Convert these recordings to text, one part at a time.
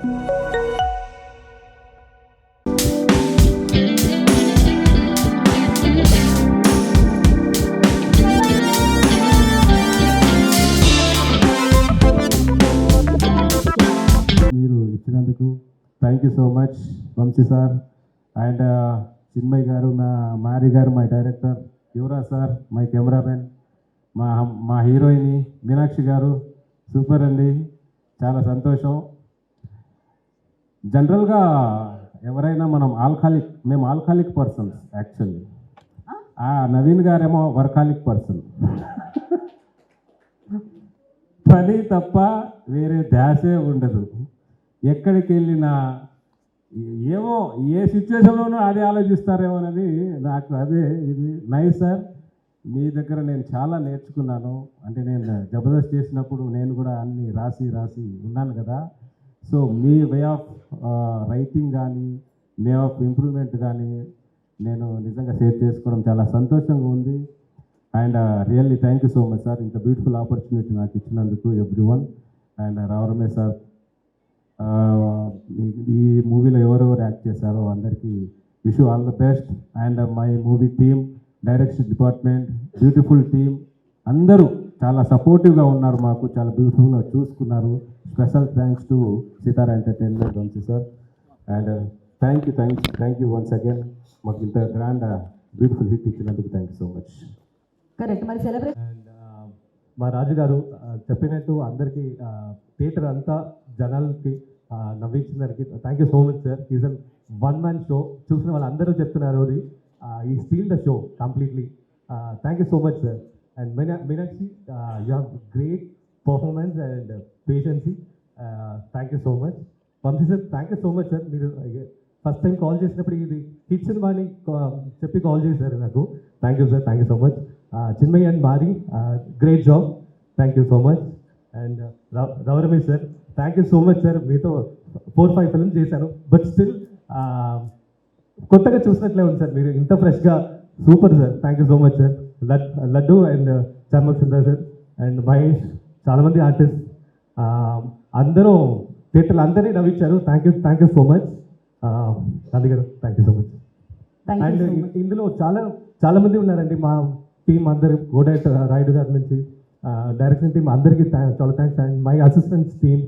మీరు ఇచ్చినందుకు thank you so much Vamsi sir and Chinmay గారు, మారి గారు my director, Yuvraj sir my cameraman, మా హీరోయిన్ మీనాక్షి గారు సూపర్ అండి, చాలా సంతోషం. జనరల్గా ఎవరైనా మేము ఆల్కహాలిక్ పర్సన్స్ యాక్చువల్లీ. నవీన్ గారేమో వర్కాలిక్ పర్సన్. పని తప్ప వేరే ధ్యాసే ఉండదు. ఎక్కడికి వెళ్ళినా ఏమో ఏ సిచ్యువేషన్లోనూ అదే ఆలోచిస్తారేమో అనేది నాకు ఇది నైస్ సార్. మీ దగ్గర నేను చాలా నేర్చుకున్నాను. అంటే నేను జబర్దస్త్ చేసినప్పుడు నేను కూడా అన్ని రాసి ఉన్నాను కదా. So me way of writing కానీ వే ఆఫ్ ఇంప్రూవ్మెంట్ కానీ నేను నిజంగా షేర్ చేసుకోవడం చాలా సంతోషంగా ఉంది. And really thank you so much sir, ఇంత బ్యూటిఫుల్ ఆపర్చునిటీ నాకు ఇచ్చినందుకు ఎవ్రీవన్. అండ్ రావరమే సార్, ఈ మూవీలో ఎవరెవరు యాక్ట్ చేశారో అందరికీ wish all the best. And my movie team, direction department, beautiful team అందరూ చాలా సపోర్టివ్గా ఉన్నారు, మాకు చాలా బ్యూటిఫుల్గా చూసుకున్నారు. Special thanks to Sithara entertainment Vamsi sir. And thank you once again, మాకు ఇంత గ్రాండ్ బ్యూటిఫుల్ హిట్ ఇచ్చినందుకు thank you so much. Correct. మరి సెలబ్రేట్ అండ్ మా రాజు గారు చెప్పినట్టు అందరికీ థియేటర్ అంతా జనాలకి నవ్వించిన దానికి thank you so much sir. Is an one man show. చూసిన వాళ్ళందరూ చెప్తున్నారు అది ఈ steal the show completely. Thank you so much sir. And Meenakshi, you have great performance and patiency. Thank you so much. Vamsi sir, thank you so much sir. మీరు first time call చేసినప్పుడు ఇది hits అని వాడిని చెప్పి కాల్ చేశారు నాకు. Thank you sir, thank you so much. Chinmay and మారి, great job, thank you so much. And రవరమేష్ sir, thank you so much sir. మీతో 4-5 ఫిల్మ్స్ చేశాను, బట్ స్టిల్ కొత్తగా చూసినట్లే ఉంది సార్. మీరు ఇంత ఫ్రెష్గా super sir. Thank you so much sir. Laddu and చర్మక్ సుందర్ సార్ అండ్ మహేష్, చాలామంది ఆర్టిస్ట్ అందరూ థియేటర్లు అందరినీ నవ్వించారు. Thank you so much. Gandhi గారు, thank you so much. And ఇందులో చాలా మంది ఉన్నారండి మా టీం అందరు, గోడైట్ రాయుడు గారి నుంచి డైరెక్షన్ టీం అందరికీ చాలా thanks. And my assistants team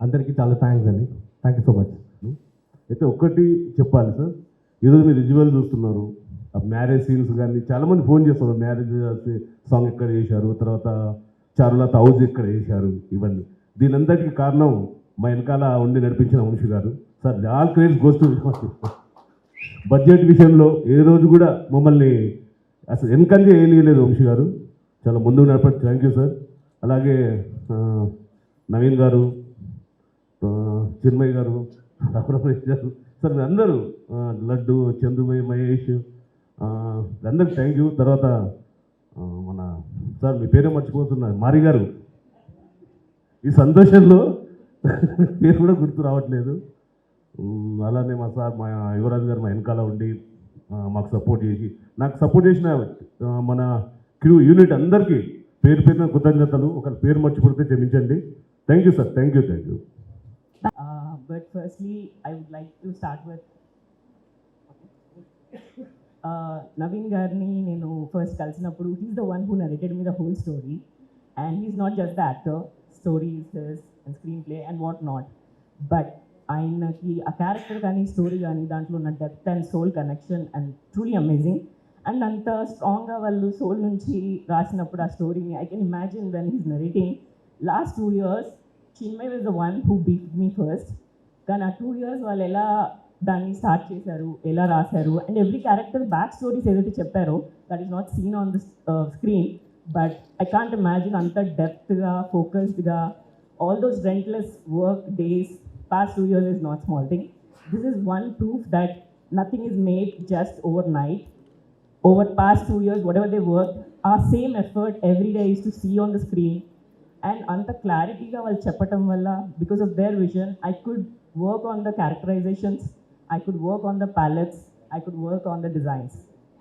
అందరికీ చాలా థ్యాంక్స్ అండి. Thank you so much. అయితే ఒక్కటి చెప్పాలి సార్, ఈరోజు మీరు విజువల్ చూస్తున్నారు, ఆ మ్యారేజ్ సీన్స్ కానీ చాలామంది ఫోన్ చేస్తున్నారు, మ్యారేజ్ సాంగ్ ఎక్కడ చేశారు, తర్వాత చారులత హౌస్ ఎక్కడ చేశారు, ఇవన్నీ. దీనంతటికి కారణం మా వెనకాల ఉండి నడిపించిన వంశీ గారు sir. All credits goes to budget విషయంలో ఏ రోజు కూడా మమ్మల్ని అసలు వెనకంజే వేయలేదు వంశీ గారు, చాలా ముందుకు నడపండి. Thank you sir. అలాగే నవీన్ గారు, చిన్మయ్ గారు, రఘురమేష్ గారు సార్, అందరూ లడ్డు, చందుమయ్య, మహేష్, అందరికి థ్యాంక్ యూ. తర్వాత మన సార్ మీ పేరే మర్చిపోతున్నా, మారి గారు, ఈ సంతోషంలో పేరు కూడా గుర్తు రావట్లేదు. అలానే మా సార్, మా యువరాజు గారు మా వెనకాల ఉండి మాకు సపోర్ట్ చేసి, నాకు సపోర్ట్ చేసిన మన క్రూ యూనిట్ అందరికీ పేరు పేరున కృతజ్ఞతలు. ఒక పేరు మర్చిపోతే క్షమించండి. Thank you sir. Thank you. But firstly, I would like to start with Naveen Garni. Nenu first kalsinappudu, he's the one who narrated me the whole story, and he's not just the actor. Story is his, and screenplay and what not. But ఆయనకి ఆ character కానీ story కానీ దాంట్లో ఉన్న depth and soul connection and truly amazing. And అంత స్ట్రాంగ్గా వాళ్ళు soul నుంచి రాసినప్పుడు ఆ స్టోరీని I can imagine when he's narrating. Last 2 years Chinmay was the one who beat me first. కానీ ఆ 2 years వాళ్ళు ఎలా దాన్ని స్టార్ట్ చేశారు, ఎలా రాశారు, and every character back stories ఏదైతే చెప్పారో that is not seen on the screen, but I can't imagine అంత డెప్త్గా, ఫోకస్డ్గా, all those relentless work days. Past 2 years is not small thing. This is one proof that nothing is made just overnight. Over past 2 years, whatever they worked, our same effort every day is to see on the screen. And anta clarity ga vallu cheppatam valla, because of their vision, I could work on the characterizations, I could work on the palettes, I could work on the designs.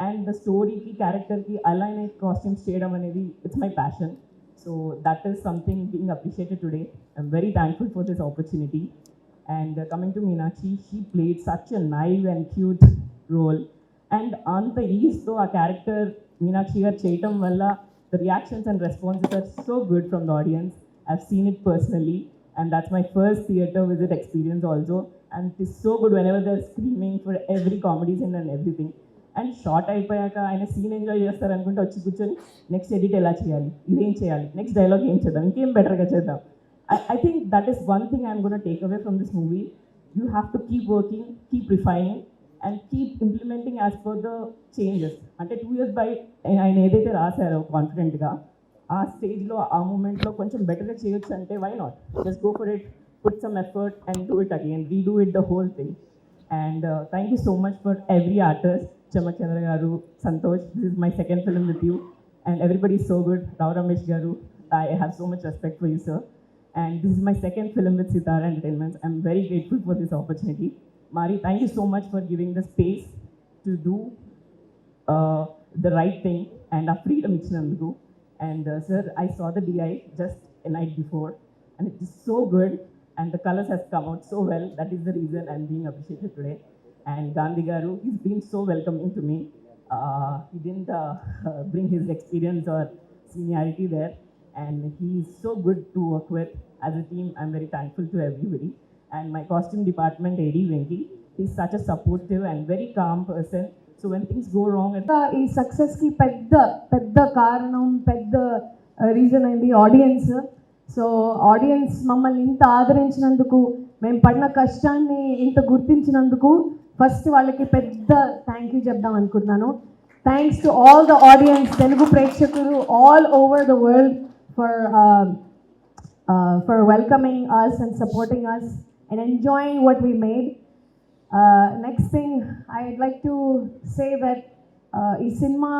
And the story ki, character ki align costumes cheyadam anedi, it's my passion. So that is something being appreciated today. I'm very thankful for this opportunity. And coming to Meenakshi, she played such a naive and cute role. And on the ease, though, our character Meenakshi gar cheytam valla, the reactions and responses are so good from the audience. I've seen it personally, and that's my first theater visit experience also. And it is so good whenever they're screaming for every comedy scene and everything. And short అయిపోయాక ఆయన scene enjoy చేస్తారు అనుకుంటే వచ్చి కూర్చొని next edit ఎలా చేయాలి, ఇదేం చేయాలి, నెక్స్ట్ డైలాగ్ ఏం చేద్దాం, ఇంకేం బెటర్గా చేద్దాం. I think that is one thing I'm going to take away from this movie. You have to keep working, keep refining, and keep implementing as per the changes. అంటే 2 years by ఆయన ఏదైతే రాశారో కాన్ఫిడెంట్గా ఆ స్టేజ్లో ఆ మూమెంట్లో కొంచెం బెటర్గా చేయొచ్చు అంటే why not just go for it, put some effort and do it again, redo it the whole thing. And thank you so much for every artist. Chamak Chandra Garu, Santosh, this is my second film with you, and everybody is so good. Rao Ramesh Garu, I have so much respect for you, sir. And this is my second film with Sitara Entertainments. I'm very grateful for this opportunity. Mari, thank you so much for giving the space to do the right thing and our freedom ichinanduku. And sir, I saw the DI just a night before, and it is so good. And the colors has come out so well. That is the reason I'm being appreciated today. And Gandhi Garu, he's been so welcoming to me. He didn't bring his experience or seniority there, and he's so good to work with. As a team, I'm very thankful to everybody. And my costume department, AD Venki, he's such a supportive and very calm person. So when things go wrong, ఈ సక్సెస్కి పెద్ద పెద్ద కారణం, పెద్ద reason అయింది audience. So audience మమ్మల్ని ఇంత ఆదరించినందుకు, మేము పడిన కష్టాన్ని ఇంత గుర్తించినందుకు ఫస్ట్ వాళ్ళకి పెద్ద థ్యాంక్ యూ చెప్దాం అనుకుంటున్నాను. Thanks to all the audience, Telugu ప్రేక్షకులు all over the world for welcoming us and supporting us and enjoying what we made. Next thing I'd like to say that ఈ సినిమా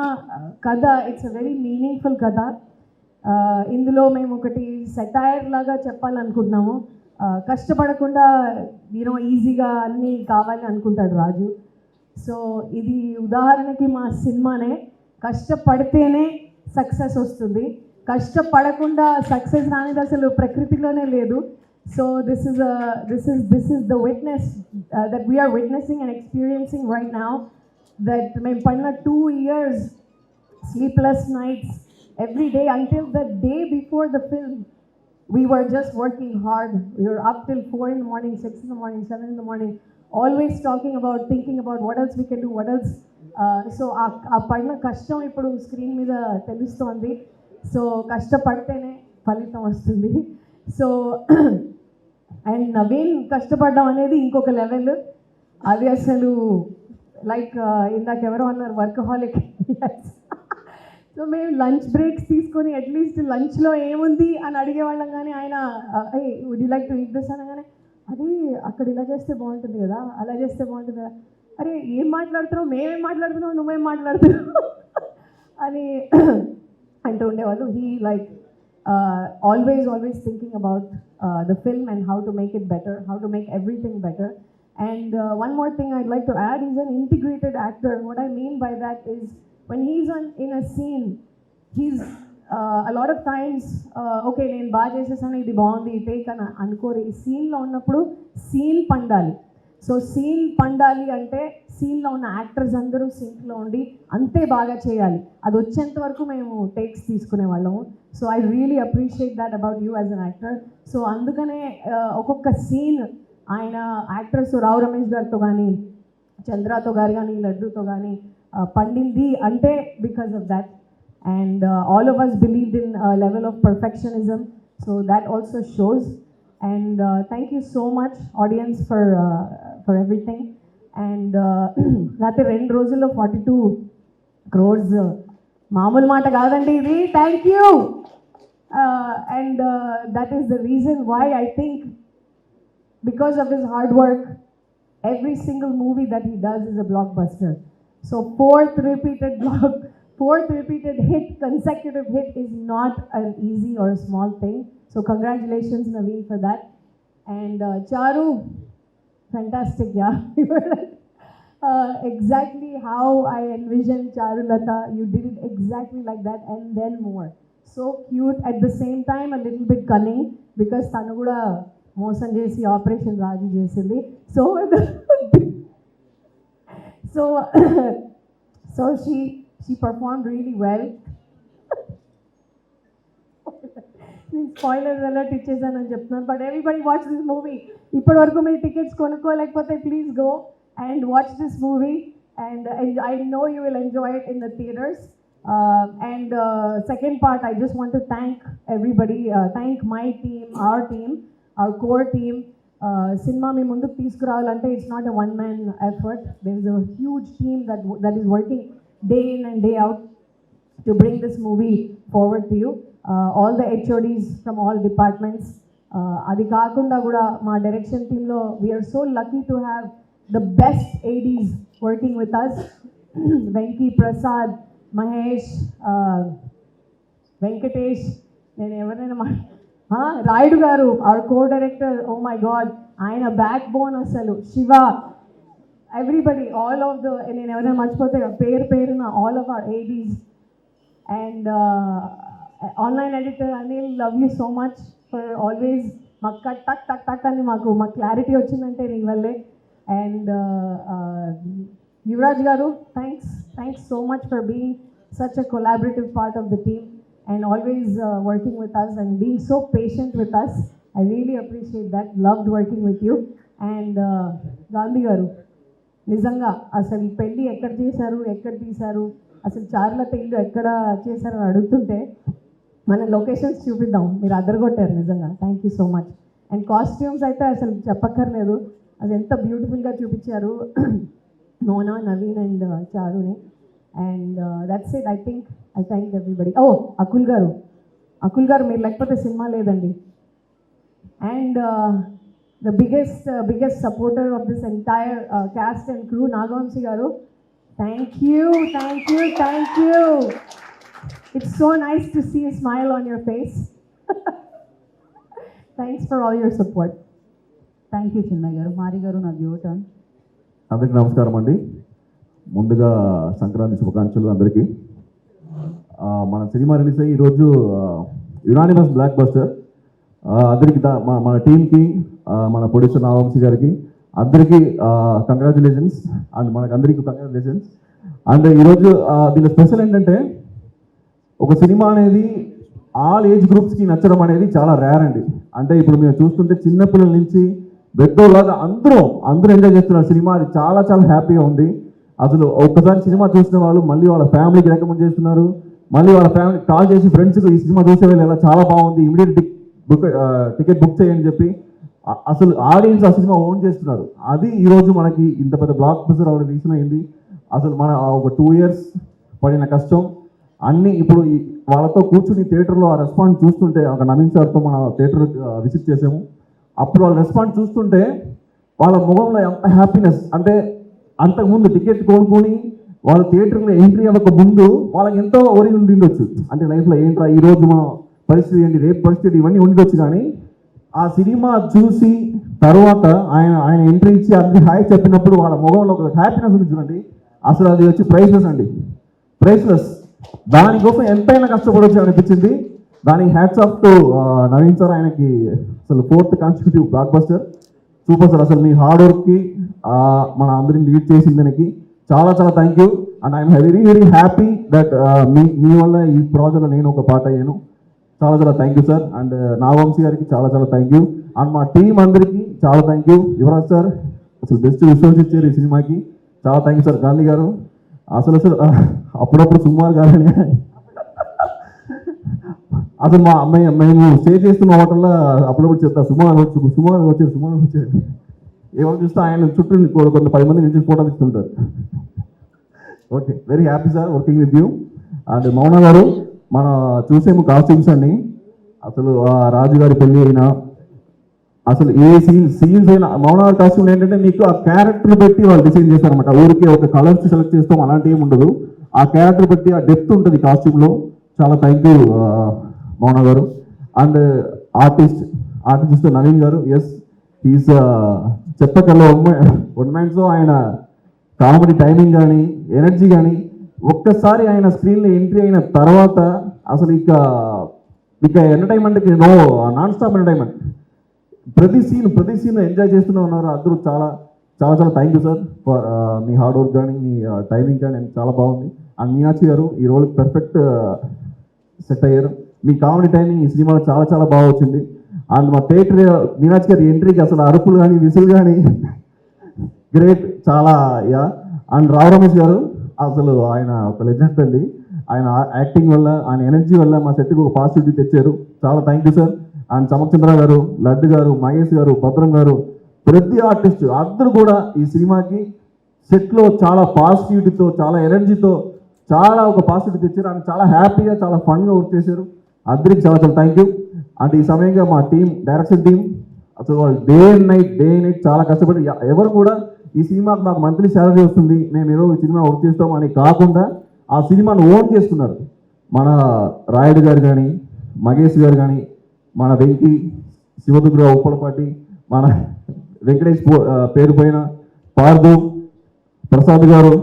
కథ ఇట్స్ అ వెరీ మీనింగ్ఫుల్ కథ. ఇందులో మేము ఒకటి satire లాగా చెప్పాలనుకుంటున్నాము. కష్టపడకుండా ఈజీగా అన్నీ కావాలి అనుకుంటాడు రాజు. సో ఇది ఉదాహరణకి మా సినిమానే. కష్టపడితేనే సక్సెస్ వస్తుంది, కష్టపడకుండా సక్సెస్ రానిది అసలు ప్రకృతిలోనే లేదు. So this is the witness that we're witnessing and experiencing right now. That మేము పడిన 2 years sleepless nights every day until the day before the film. We were just working hard. We were up till 4 in the morning, 6 in the morning, 7 in the morning, always talking about, thinking about what else we can do, what else. So ఆ పడిన కష్టం ఇప్పుడు screen మీద తెలుస్తోంది. So కష్టపడితేనే ఫలితం వస్తుంది. So and Naveen కష్టపడడం అనేది ఇంకొక లెవెల్. అది అసలు లైక్ ఇందాక ఎవరో అన్నారు వర్కహాలిక్. సో మేము లంచ్ బ్రేక్స్ తీసుకొని అట్లీస్ట్ లంచ్లో ఏముంది అని అడిగేవాళ్ళం, కానీ ఆయన would you like to eat this అనగానే అది అక్కడ ఇలా చేస్తే బాగుంటుంది కదా, అలా చేస్తే బాగుంటుంది కదా, అరే ఏం మాట్లాడుతున్నావు, మేమేం మాట్లాడుతున్నావు, నువ్వేం మాట్లాడుతున్నావు అని అంటూ ఉండేవాళ్ళు. He like always thinking about the film and how to make it better, how to make everything better. And one more thing I'd like to add, he's an integrated actor. What I mean by that is when he's in a scene, he's a lot of times okay నేను బాగా చేసేసాను, ఇది బాగుంది, take అని అనుకోరు. ఈ సీన్లో ఉన్నప్పుడు సీన్ పండాలి. సో సీన్ పండాలి అంటే సీన్లో ఉన్న యాక్టర్స్ అందరూ సింక్లో ఉండి అంతే బాగా చేయాలి. అది వచ్చేంత వరకు మేము టేక్స్ తీసుకునే వాళ్ళము. So I really appreciate that about you as an actor. So అందుకనే ఒక్కొక్క సీన్ ఆయన యాక్టర్స్ రావు రమేష్ గారితో కానీ, చంద్రతో గారు కానీ, లడ్డుతో కానీ పండింది అంటే because of that. And all of us believed in a level of perfectionism, so that also shows. And thank you so much audience for everything. And రాత్రి 2 రోజుల్లో 42 crores మామూలు మాట కాదండి ఇది. Thank you. And that is the reason why I think because of his hard work every single movie that he does is a blockbuster. So fourth repeated hit, consecutive hit is not an easy or a small thing. So congratulations Naveen for that. And Charu, fantastic, yeah. You were like, exactly how I envisioned Charulata. You did it exactly like that and then more. So cute, at the same time a little bit cunning, because tanu kuda మోసం చేసి operation Raju చేసింది. So so so she performed really well. Spoiler alert ఇచ్చేసానని చెప్తున్నాను, but everybody watch this movie. ఇప్పటి వరకు మీరు tickets కొనుక్కోలేకపోతే please go and watch this movie, and I know you will enjoy it in the theatres. And second part, I just want to thank everybody, thank my team, our core team. Cinema మీ ముందుకు తీసుకురావాలంటే it's not a one-man effort. There is a huge team that is working day in and day out to bring this movie forward to you. All the HODs from all departments. అది కాకుండా కూడా మా direction టీంలో we are so lucky to have the best ADs working with us. Venky Prasad, Mahesh, Venkatesh, నేను ఎవరైనా రాయుడు గారు, our co-director, oh my god, ఆయన back bone అసలు, Shiva, everybody, all of the, నేను ఎవరైనా మర్చిపోతే పేరున all of our ADs, and online editor Anil, love you so much for always మాకు టక్ అని మాకు క్లారిటీ వచ్చిందంటే నీ వల్లే. అండ్ యువరాజ్ గారు, thanks so much for being such a collaborative part of the team and always working with us and being so patient with us. I really appreciate that. Loved working with you. And Gandhi గారు, నిజంగా అసలు ఈ పెళ్ళి ఎక్కడ చేశారు, ఎక్కడ తీశారు, అసలు చారులత ఇల్లు ఎక్కడ చేశారని అడుగుతుంటే మన లొకేషన్స్ చూపిద్దాం, మీరు అదరగొట్టారు నిజంగా. Thank you so much. And costumes అయితే అసలు చెప్పక్కర్లేదు, అది ఎంత బ్యూటిఫుల్గా చూపించారు మోనా, నవీన్ అండ్ చారుని. And that's it. I thank everybody. Akul గారు మీరు లేకపోతే సినిమా లేదండి. And the biggest supporter of this entire cast and crew, Nagavamsi garu, thank you. It's so nice to see a smile on your face. Thanks for all your support. Thank you Chinnayya గారు. మారి గారు, నాకు your turn. అందరికీ నమస్కారం అండి. ముందుగా సంక్రాంతి శుభాకాంక్షలు అందరికీ. మన సినిమా రిలీజ్ అయ్యి ఈరోజు యునానిమస్ బ్లాక్ బస్టర్. అందరికీ మన టీంకి, మన ప్రొడ్యూసర్ నాగవంశీ గారికి అందరికీ కంగ్రాచులేషన్స్. అండ్ మనకు అందరికీ కంగ్రాచులేషన్స్. అండ్ ఈరోజు దీని స్పెషల్ ఏంటంటే, ఒక సినిమా అనేది ఆల్ ఏజ్ గ్రూప్స్కి నచ్చడం అనేది చాలా రేర్ అండి. అంటే ఇప్పుడు మేము చూస్తుంటే చిన్నపిల్లల నుంచి పెద్దోళ్ళగా అందరూ ఎంజాయ్ చేస్తున్నారు సినిమా. అది చాలా చాలా హ్యాపీగా ఉంది. అసలు ఒక్కసారి సినిమా చూసిన వాళ్ళు మళ్ళీ వాళ్ళ ఫ్యామిలీకి రికమెండ్ చేస్తున్నారు, మళ్ళీ వాళ్ళ ఫ్యామిలీకి కాల్ చేసి ఫ్రెండ్స్కి ఈ సినిమా చూసే వెళ్ళి చాలా బాగుంది, ఇమీడియట్ టికెట్ బుక్ చేయని చెప్పి అసలు ఆడియన్స్ ఆ సినిమా ఓన్ చేస్తున్నారు. అది ఈరోజు మనకి ఇంత పెద్ద బ్లాక్ బస్టర్ అవ్వడం రీజన్ అయింది. అసలు మన ఒక 2 years పడిన కష్టం అన్నీ ఇప్పుడు వాళ్ళతో కూర్చుని థియేటర్లో ఆ రెస్పాన్స్ చూస్తుంటే, ఒక నవీన్ సార్తో మన థియేటర్ విజిట్ చేసాము, అప్పుడు వాళ్ళ రెస్పాన్స్ చూస్తుంటే వాళ్ళ ముఖంలో ఎంత హ్యాపీనెస్ అంటే, అంతకుముందు టికెట్ కొనుక్కొని వాళ్ళ థియేటర్లో ఎంట్రీ అవ్వక ముందు వాళ్ళకి ఎంతో ఒరి ఉండొచ్చు. అంటే లైఫ్లో ఏంట్రా ఈరోజు మన పరిస్థితి ఏంటి, రేపు పరిస్థితి, ఇవన్నీ ఉండొచ్చు. కానీ ఆ సినిమా చూసి తర్వాత ఆయన ఎంట్రీ ఇచ్చి అందరికి హాయ్ చెప్పినప్పుడు వాళ్ళ ముఖంలో ఒక హ్యాపీనెస్ ఉంది చూడండి. అసలు అది వచ్చి ప్రైస్లెస్ అండి, ప్రైస్లెస్. దానికోసం ఎంతైనా కష్టపడవచ్చు అనిపించింది. దానికి hats off to Naveen sir. ఆయనకి అసలు 4th consecutive block buster. Super sir. అసలు మీ హార్డ్ వర్క్కి మన అందరిని లీడ్ చేసిన దానికి చాలా చాలా thank you. And I'm very happy that మీ వల్ల ఈ ప్రాజెక్ట్లో నేను ఒక పార్ట్ అయ్యాను. చాలా చాలా thank you sir. And Nagavamsi గారికి చాలా చాలా థ్యాంక్ యూ. అండ్ మా టీం అందరికీ చాలా థ్యాంక్ యూ. యువరాజ్ సార్ అసలు బెస్ట్ విశ్వాసం ఇచ్చారు ఈ సినిమాకి, చాలా థ్యాంక్ యూ సార్. గాంధీ గారు అసలు అప్పుడప్పుడు సుమారు కాదని అసలు మా అమ్మాయి మేము స్టే చేస్తున్న హోటల్లో అప్పుడప్పుడు చెప్తా సుమారు వచ్చారు ఏమని చూస్తే ఆయన చుట్టూ కొంత 10 మంది నుంచి ఫోటో తీసుకుంటారు. Okay, very happy sir working with you. And మౌన గారు, మన చూసేము కాస్ట్యూమ్స్ అన్ని అసలు రాజుగారి పెళ్ళి అయినా అసలు ఏ సీన్స్ అయినా మౌన గారి కాస్ట్యూమ్ ఏంటంటే మీకు ఆ క్యారెక్టర్ పెట్టి వాళ్ళు డిజైన్ చేస్తారనమాట. ఊరికి ఒక కలర్స్ సెలెక్ట్ చేస్తాం అలాంటి ఏమి ఉండదు. ఆ క్యారెక్టర్ బట్టి ఆ డెప్త్ ఉంటుంది కాస్ట్యూమ్లో. చాలా థ్యాంక్ యూ మౌన గారు. అండ్ ఆర్టిస్ట్ నవీన్ గారు, ఎస్ హీస్ చెప్పకల్లో వన్ మ్యాన్ షో. ఆయన కామెడీ టైమింగ్ కానీ ఎనర్జీ కానీ ఒక్కసారి ఆయన స్క్రీన్లో ఎంట్రీ అయిన తర్వాత అసలు ఇక ఎంటర్టైన్మెంట్కి నాన్ స్టాప్ ఎంటర్టైన్మెంట్. ప్రతి సీన్ ఎంజాయ్ చేస్తూనే ఉన్నారు అందరూ. చాలా చాలా చాలా థ్యాంక్ యూ సార్ ఫర్ మీ హార్డ్ వర్క్ కానీ మీ టైమింగ్ కానీ చాలా బాగుంది. అండ్ మీనాక్షి గారు ఈ రోల్కి పర్ఫెక్ట్ సెట్ అయ్యారు. మీ కామెడీ టైమింగ్ ఈ సినిమాలో చాలా చాలా బాగా వచ్చింది. అండ్ మా థియేటర్ మీనాక్షి గారి ఎంట్రీకి అసలు అరుపులు కానీ విసులు కానీ గ్రేట్ చాలా. యా అండ్ రావు రమేష్ గారు అసలు ఆయన ఒక లెజెండ్ అండి. ఆయన యాక్టింగ్ వల్ల ఆయన ఎనర్జీ వల్ల మా సెట్కి ఒక పాజిటివిటీ తెచ్చారు. చాలా థ్యాంక్ యూ సార్. అండ్ చమక్చంద్ర గారు, లడ్డు గారు, మహేష్ గారు, భద్రం గారు, ప్రతి ఆర్టిస్ట్ అందరూ కూడా ఈ సినిమాకి సెట్లో చాలా పాజిటివిటీతో చాలా ఎనర్జీతో చాలా ఒక పాజిటివిటీ తెచ్చారు. అండ్ చాలా హ్యాపీగా చాలా ఫన్గా వర్క్ చేశారు. అందరికి చాలా చాలా థ్యాంక్ యూ. అండ్ ఈ సమయంగా మా టీం డైరెక్షన్ టీం అసలు వాళ్ళు డే అండ్ నైట్ చాలా కష్టపడి ఎవరు కూడా ఈ సినిమాకి మాకు మంత్లీ శాలరీ వస్తుంది మేము ఏదో ఈ సినిమా వర్క్ చేస్తాం అని కాకుండా ఆ సినిమాను ఓన్ చేసుకున్నారు. మన రాయుడు గారు కానీ, మహేష్ గారు కానీ, మన వెంకీ, శివదుర్గ ఉప్పలపాటి, మన వెంకటేష్ పేరు పైన పార్దు, ప్రసాద్ గారు,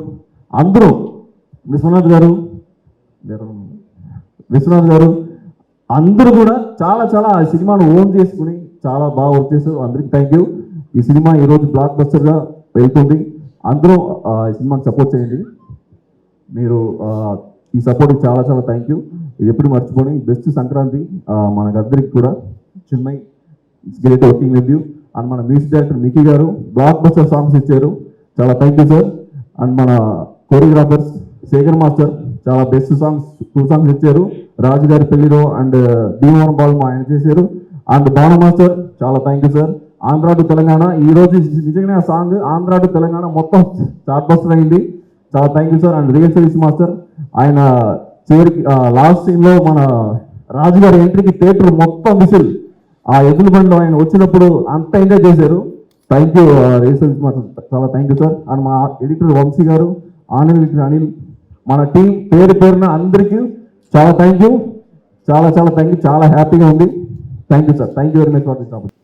అందరూ విశ్వనాథ్ గారు అందరూ కూడా చాలా చాలా ఆ సినిమాను ఓన్ చేసుకుని చాలా బాగా వర్క్ చేశారు. అందరికి థ్యాంక్ యూ. ఈ సినిమా ఈరోజు బ్లాక్ బస్టర్గా వెళ్తుంది. అందరూ ఈ సినిమాకి సపోర్ట్ చేయండి. మీరు ఈ సపోర్ట్కి చాలా చాలా థ్యాంక్ యూ. ఇది ఎప్పుడు మర్చిపోయి బెస్ట్ సంక్రాంతి మనకందరికి కూడా. Chinmay it's great working with you. And మన మ్యూజిక్ డైరెక్టర్ మికీ గారు బ్లాక్ బస్టర్ సాంగ్స్ ఇచ్చారు. చాలా థ్యాంక్ యూ సార్. అండ్ మన కోరియోగ్రాఫర్స్ శేఖర్ మాస్టర్ చాలా బెస్ట్ సాంగ్స్ 2 సాంగ్స్ ఇచ్చారు. రాజు గారి పెళ్లిలో అండ్ భీమవరం బాల్ ఆయన చేశారు. అండ్ భాను మాస్టర్ చాలా thank you sir. Andhra to Telangana ఈరోజు నిజంగానే ఆ సాంగ్ ఆంధ్ర టు తెలంగాణ మొత్తం చార్ట్ బస్టర్ అయింది. చాలా thank you sir. And real service master ఆయన చివరికి లాస్ట్ సీన్లో మన రాజు గారి ఎంట్రీకి థియేటర్ మొత్తం విసిల్ ఆ ఎద్దుల బండిలో ఆయన వచ్చినప్పుడు అంత ఎంజాయ్ చేశారు. Thank you real service master చాలా థ్యాంక్ యూ సార్. అండ్ మా ఎడిటర్ వంశీ గారు, అనిల్, మన టీం పేరున అందరికీ చాలా థ్యాంక్ యూ. చాలా చాలా థ్యాంక్ యూ. చాలా హ్యాపీగా ఉంది. Thank you sir. Thank you very much for this opportunity.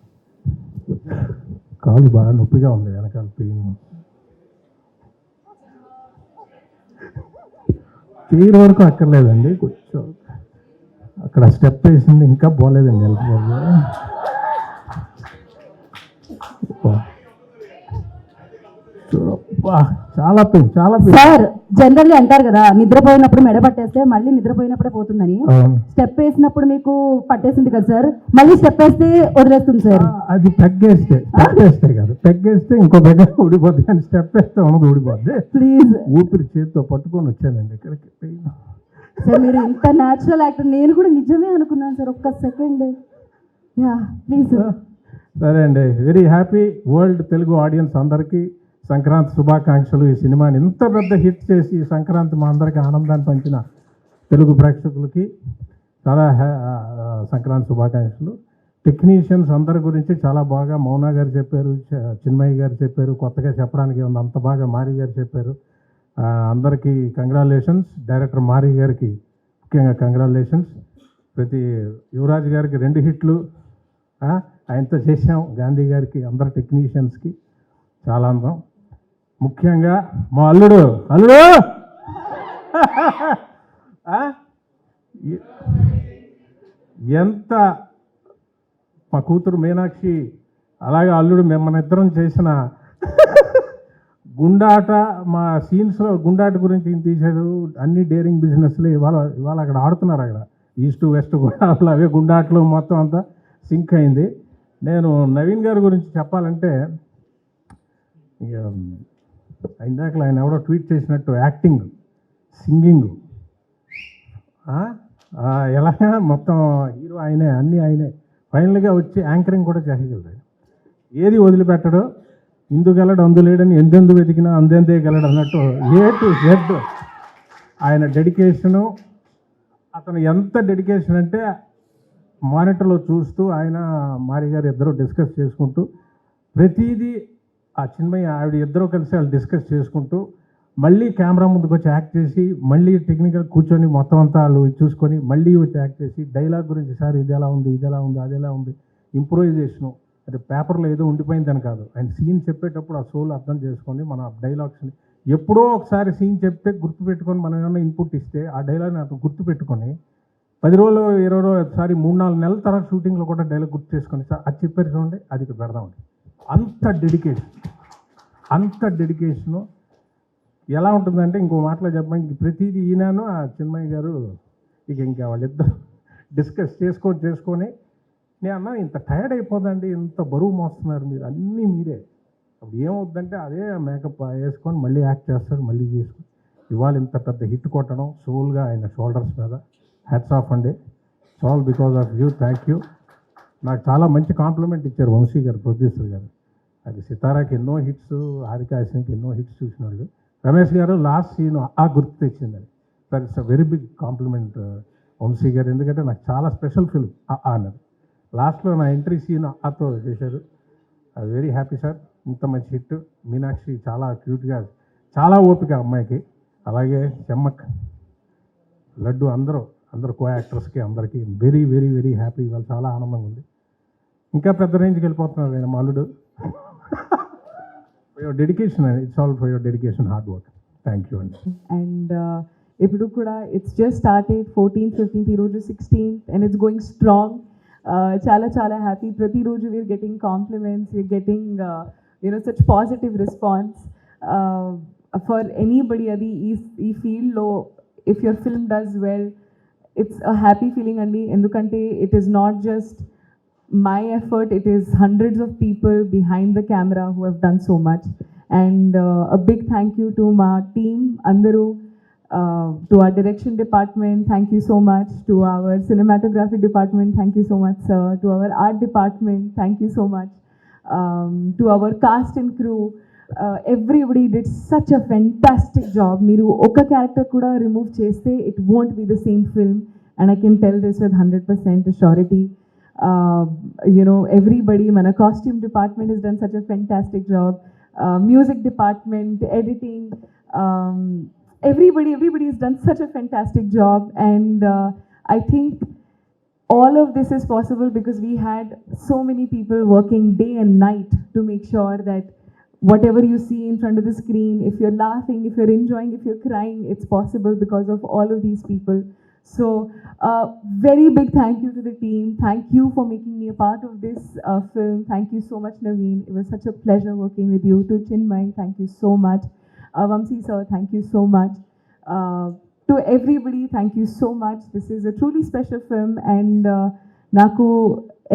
కాలు బాగా నొప్పిగా ఉంది వెనకాల పెయిన్. చైర్ వరకు అక్కర్లేదండి, కొంచెం అక్కడ స్టెప్ వేసింది ఇంకా బాగోలేదండి. చాలా పెయిన్ చాలా పెయిన్. సార్ జనరల్లీ అంటారు కదా నిద్రపోయినప్పుడు మెడ పట్టేస్తే మళ్ళీ నిద్రపోయినప్పుడే పోతుందని. స్టెప్ వేసినప్పుడు మీకు పట్టేసింది కదా సార్, మళ్ళీ స్టెప్ వేస్తే వదిలేస్తుంది సార్. అది పెగ్గేస్తే కాదు, పెగ్గేస్తే ఇంకో దగ్గర ఊడిపోద్ది కానీ స్టెప్ వేస్తే ఉన్నది ఊడిపోద్ది. ప్లీజ్ ఊపిరి చేతితో పట్టుకొని వచ్చానండి ఇక్కడికి. సార్ మీరు ఇంత న్యాచురల్ యాక్టర్, నేను కూడా నిజమే అనుకున్నాను సార్. ఒక్క సెకండ్. Yeah please. సరే అండి, very happy. World Telugu audience అందరికీ సంక్రాంతి శుభాకాంక్షలు. ఈ సినిమాని ఇంత పెద్ద హిట్ చేసి ఈ సంక్రాంతి మా అందరికీ ఆనందాన్ని పంచిన తెలుగు ప్రేక్షకులకి చాలా సంక్రాంతి శుభాకాంక్షలు. టెక్నీషియన్స్ అందరి గురించి చాలా బాగా మౌనా గారు చెప్పారు, చిన్మయ్య గారు చెప్పారు. కొత్తగా చెప్పడానికి ఉంది, అంత బాగా మారి గారు చెప్పారు. అందరికీ కంగ్రాచులేషన్స్. డైరెక్టర్ మారి గారికి ముఖ్యంగా కంగ్రాచులేషన్స్. ప్రతి యువరాజ్ గారికి 2 హిట్లు ఆయనతో చేశాం. గాంధీ గారికి, అందరు టెక్నీషియన్స్కి చాలా అందం. ముఖ్యంగా మా అల్లుడు ఎంత మా కూతురు మీనాక్షి అలాగే అల్లుడు మిమ్మల్ని ఇద్దరం చేసిన గుండాట, మా సీన్స్లో గుండాట గురించి తీశారు. అన్ని డేరింగ్ బిజినెస్లు ఇవాళ అక్కడ ఆడుతున్నారు. అక్కడ ఈస్ట్ వెస్ట్ కూడా అవే గుండాట్లు మొత్తం అంతా సింక్ అయింది. నేను నవీన్ గారి గురించి చెప్పాలంటే ఇందాక ఆయన ఎవడో ట్వీట్ చేసినట్టు యాక్టింగ్, సింగింగ్ ఎలాగా మొత్తం హీరో ఆయనే, అన్నీ ఆయనే. ఫైనల్గా వచ్చి యాంకరింగ్ కూడా చేయగలడు. ఏది వదిలిపెట్టడు. ఇందుగలడు అందులేడని ఎందెందు వెతికినా అందెందే గలడు అన్నట్టు A to Z ఆయన డెడికేషను. అతను ఎంత డెడికేషన్ అంటే మానిటర్లో చూస్తూ ఆయన మారి గారు ఇద్దరు డిస్కస్ చేసుకుంటూ ప్రతిదీ ఆ చిన్మయ్య ఆవిడ ఇద్దరు కలిసి వాళ్ళు డిస్కస్ చేసుకుంటూ మళ్ళీ కెమెరా ముందుకు వచ్చి యాక్ట్ చేసి మళ్ళీ టెక్నికల్ కూర్చొని మొత్తం అంతా వాళ్ళు చూసుకొని మళ్ళీ వచ్చి యాక్ట్ చేసి డైలాగ్ గురించి సార్ ఇది ఎలా ఉంది, ఇది ఎలా ఉంది, అది ఎలా ఉంది, ఇంప్రూవైజేషను. అది పేపర్లో ఏదో ఉండిపోయిందని కాదు, ఆయన సీన్ చెప్పేటప్పుడు ఆ సోల్ అర్థం చేసుకొని మన డైలాగ్స్ని ఎప్పుడో ఒకసారి సీన్ చెప్తే గుర్తుపెట్టుకొని మనం ఏమైనా ఇన్పుట్ ఇస్తే ఆ డైలాగ్ని అతను గుర్తుపెట్టుకొని 10 రోజులు 20 రోజులు సారీ 3-4 నెలల తర్వాత షూటింగ్లో కూడా డైలాగ్ గుర్తు చేసుకొని సార్ అది చెప్పారు చూడండి, అది ఇక్కడ పెడదామండి. అంత డెడికేషను ఎలా ఉంటుందంటే ఇంకో మాటలో చెప్పండి, ఇంక ప్రతిదీ ఈయనను ఆ చిన్మయ్య గారు ఇక ఇంకా వాళ్ళిద్దరు డిస్కస్ చేసుకొని నేను అన్నా ఇంత టైర్డ్ అయిపోదండి, ఇంత బరువు మోస్తున్నారు మీరు, అన్నీ మీరే. అప్పుడు ఏమవుద్దంటే అదే మేకప్ వేసుకొని మళ్ళీ యాక్ట్ చేస్తాడు, మళ్ళీ చేసుకొని ఇవాళ ఇంత పెద్ద హిట్ కొట్టడం సోల్గా ఆయన షోల్డర్స్ మీద హ్యాట్స్ ఆఫ్ అండి. It's all because of you, thank you. నాకు చాలా మంచి కాంప్లిమెంట్ ఇచ్చారు వంశీ గారు, ప్రొడ్యూసర్ గారు. అది సితారాకి ఎన్నో హిట్స్, ఆదికాశనికి ఎన్నో హిట్స్ చూసిన వాళ్ళు. రమేష్ గారు లాస్ట్ సీన్ ఆ గుర్తు తెచ్చింది, that it's a very big compliment Vamsi గారు, ఎందుకంటే నాకు చాలా స్పెషల్ ఫిల్మ్ అన్నది. లాస్ట్లో నా ఎంట్రీ సీన్ ఆతో చేశారు. ఐ వెరీ హ్యాపీ సార్, ఇంత మంచి హిట్. మీనాక్షి చాలా క్యూట్గా, చాలా ఓపిక అమ్మాయికి. అలాగే చెమ్మక్, లడ్డు, అందరూ కో యాక్టర్స్కి అందరికీ వెరీ వెరీ వెరీ హ్యాపీ. ఇవాళ చాలా ఆనందంగా ఉంది. ఇంకా పెద్ద రేంజ్కి వెళ్ళిపోతున్నారు ఆయన మాలుడు. For your dedication, it's all for your dedication, hard work. Thank you అండి. అండ్ ఇప్పుడు కూడా it's just started 14th, 15th, ఈరోజు 16th and it's going strong. చాలా హ్యాపీ. ప్రతిరోజు we're getting compliments, we're getting such positive response for anybody. అది ఈ ఫీల్డ్లో if your film does well, it's a happy feeling అండి. ఎందుకంటే it is not just my effort, it is hundreds of people behind the camera who have done so much. And a big thank you to my team andaru, to our direction department, thank you so much. To our cinematography department, thank you so much sir. To our art department, thank you so much. To our cast and crew, everybody did such a fantastic job. Meeru oka character kuda remove cheste, it won't be the same film, and I can tell this with 100% surety. Everybody, mana costume department has done such a fantastic job, music department, editing, everybody has done such a fantastic job. And I think all of this is possible because we had so many people working day and night to make sure that whatever you see in front of the screen, if you're laughing, if you're enjoying, if you're crying, it's possible because of all of these people. So very big thank you to the team. Thank you for making me a part of this film. Thank you so much Naveen, it was such a pleasure working with you. To Chinmay, thank you so much. Vamsi sir, thank you so much. To everybody, thank you so much. This is a truly special film, and naku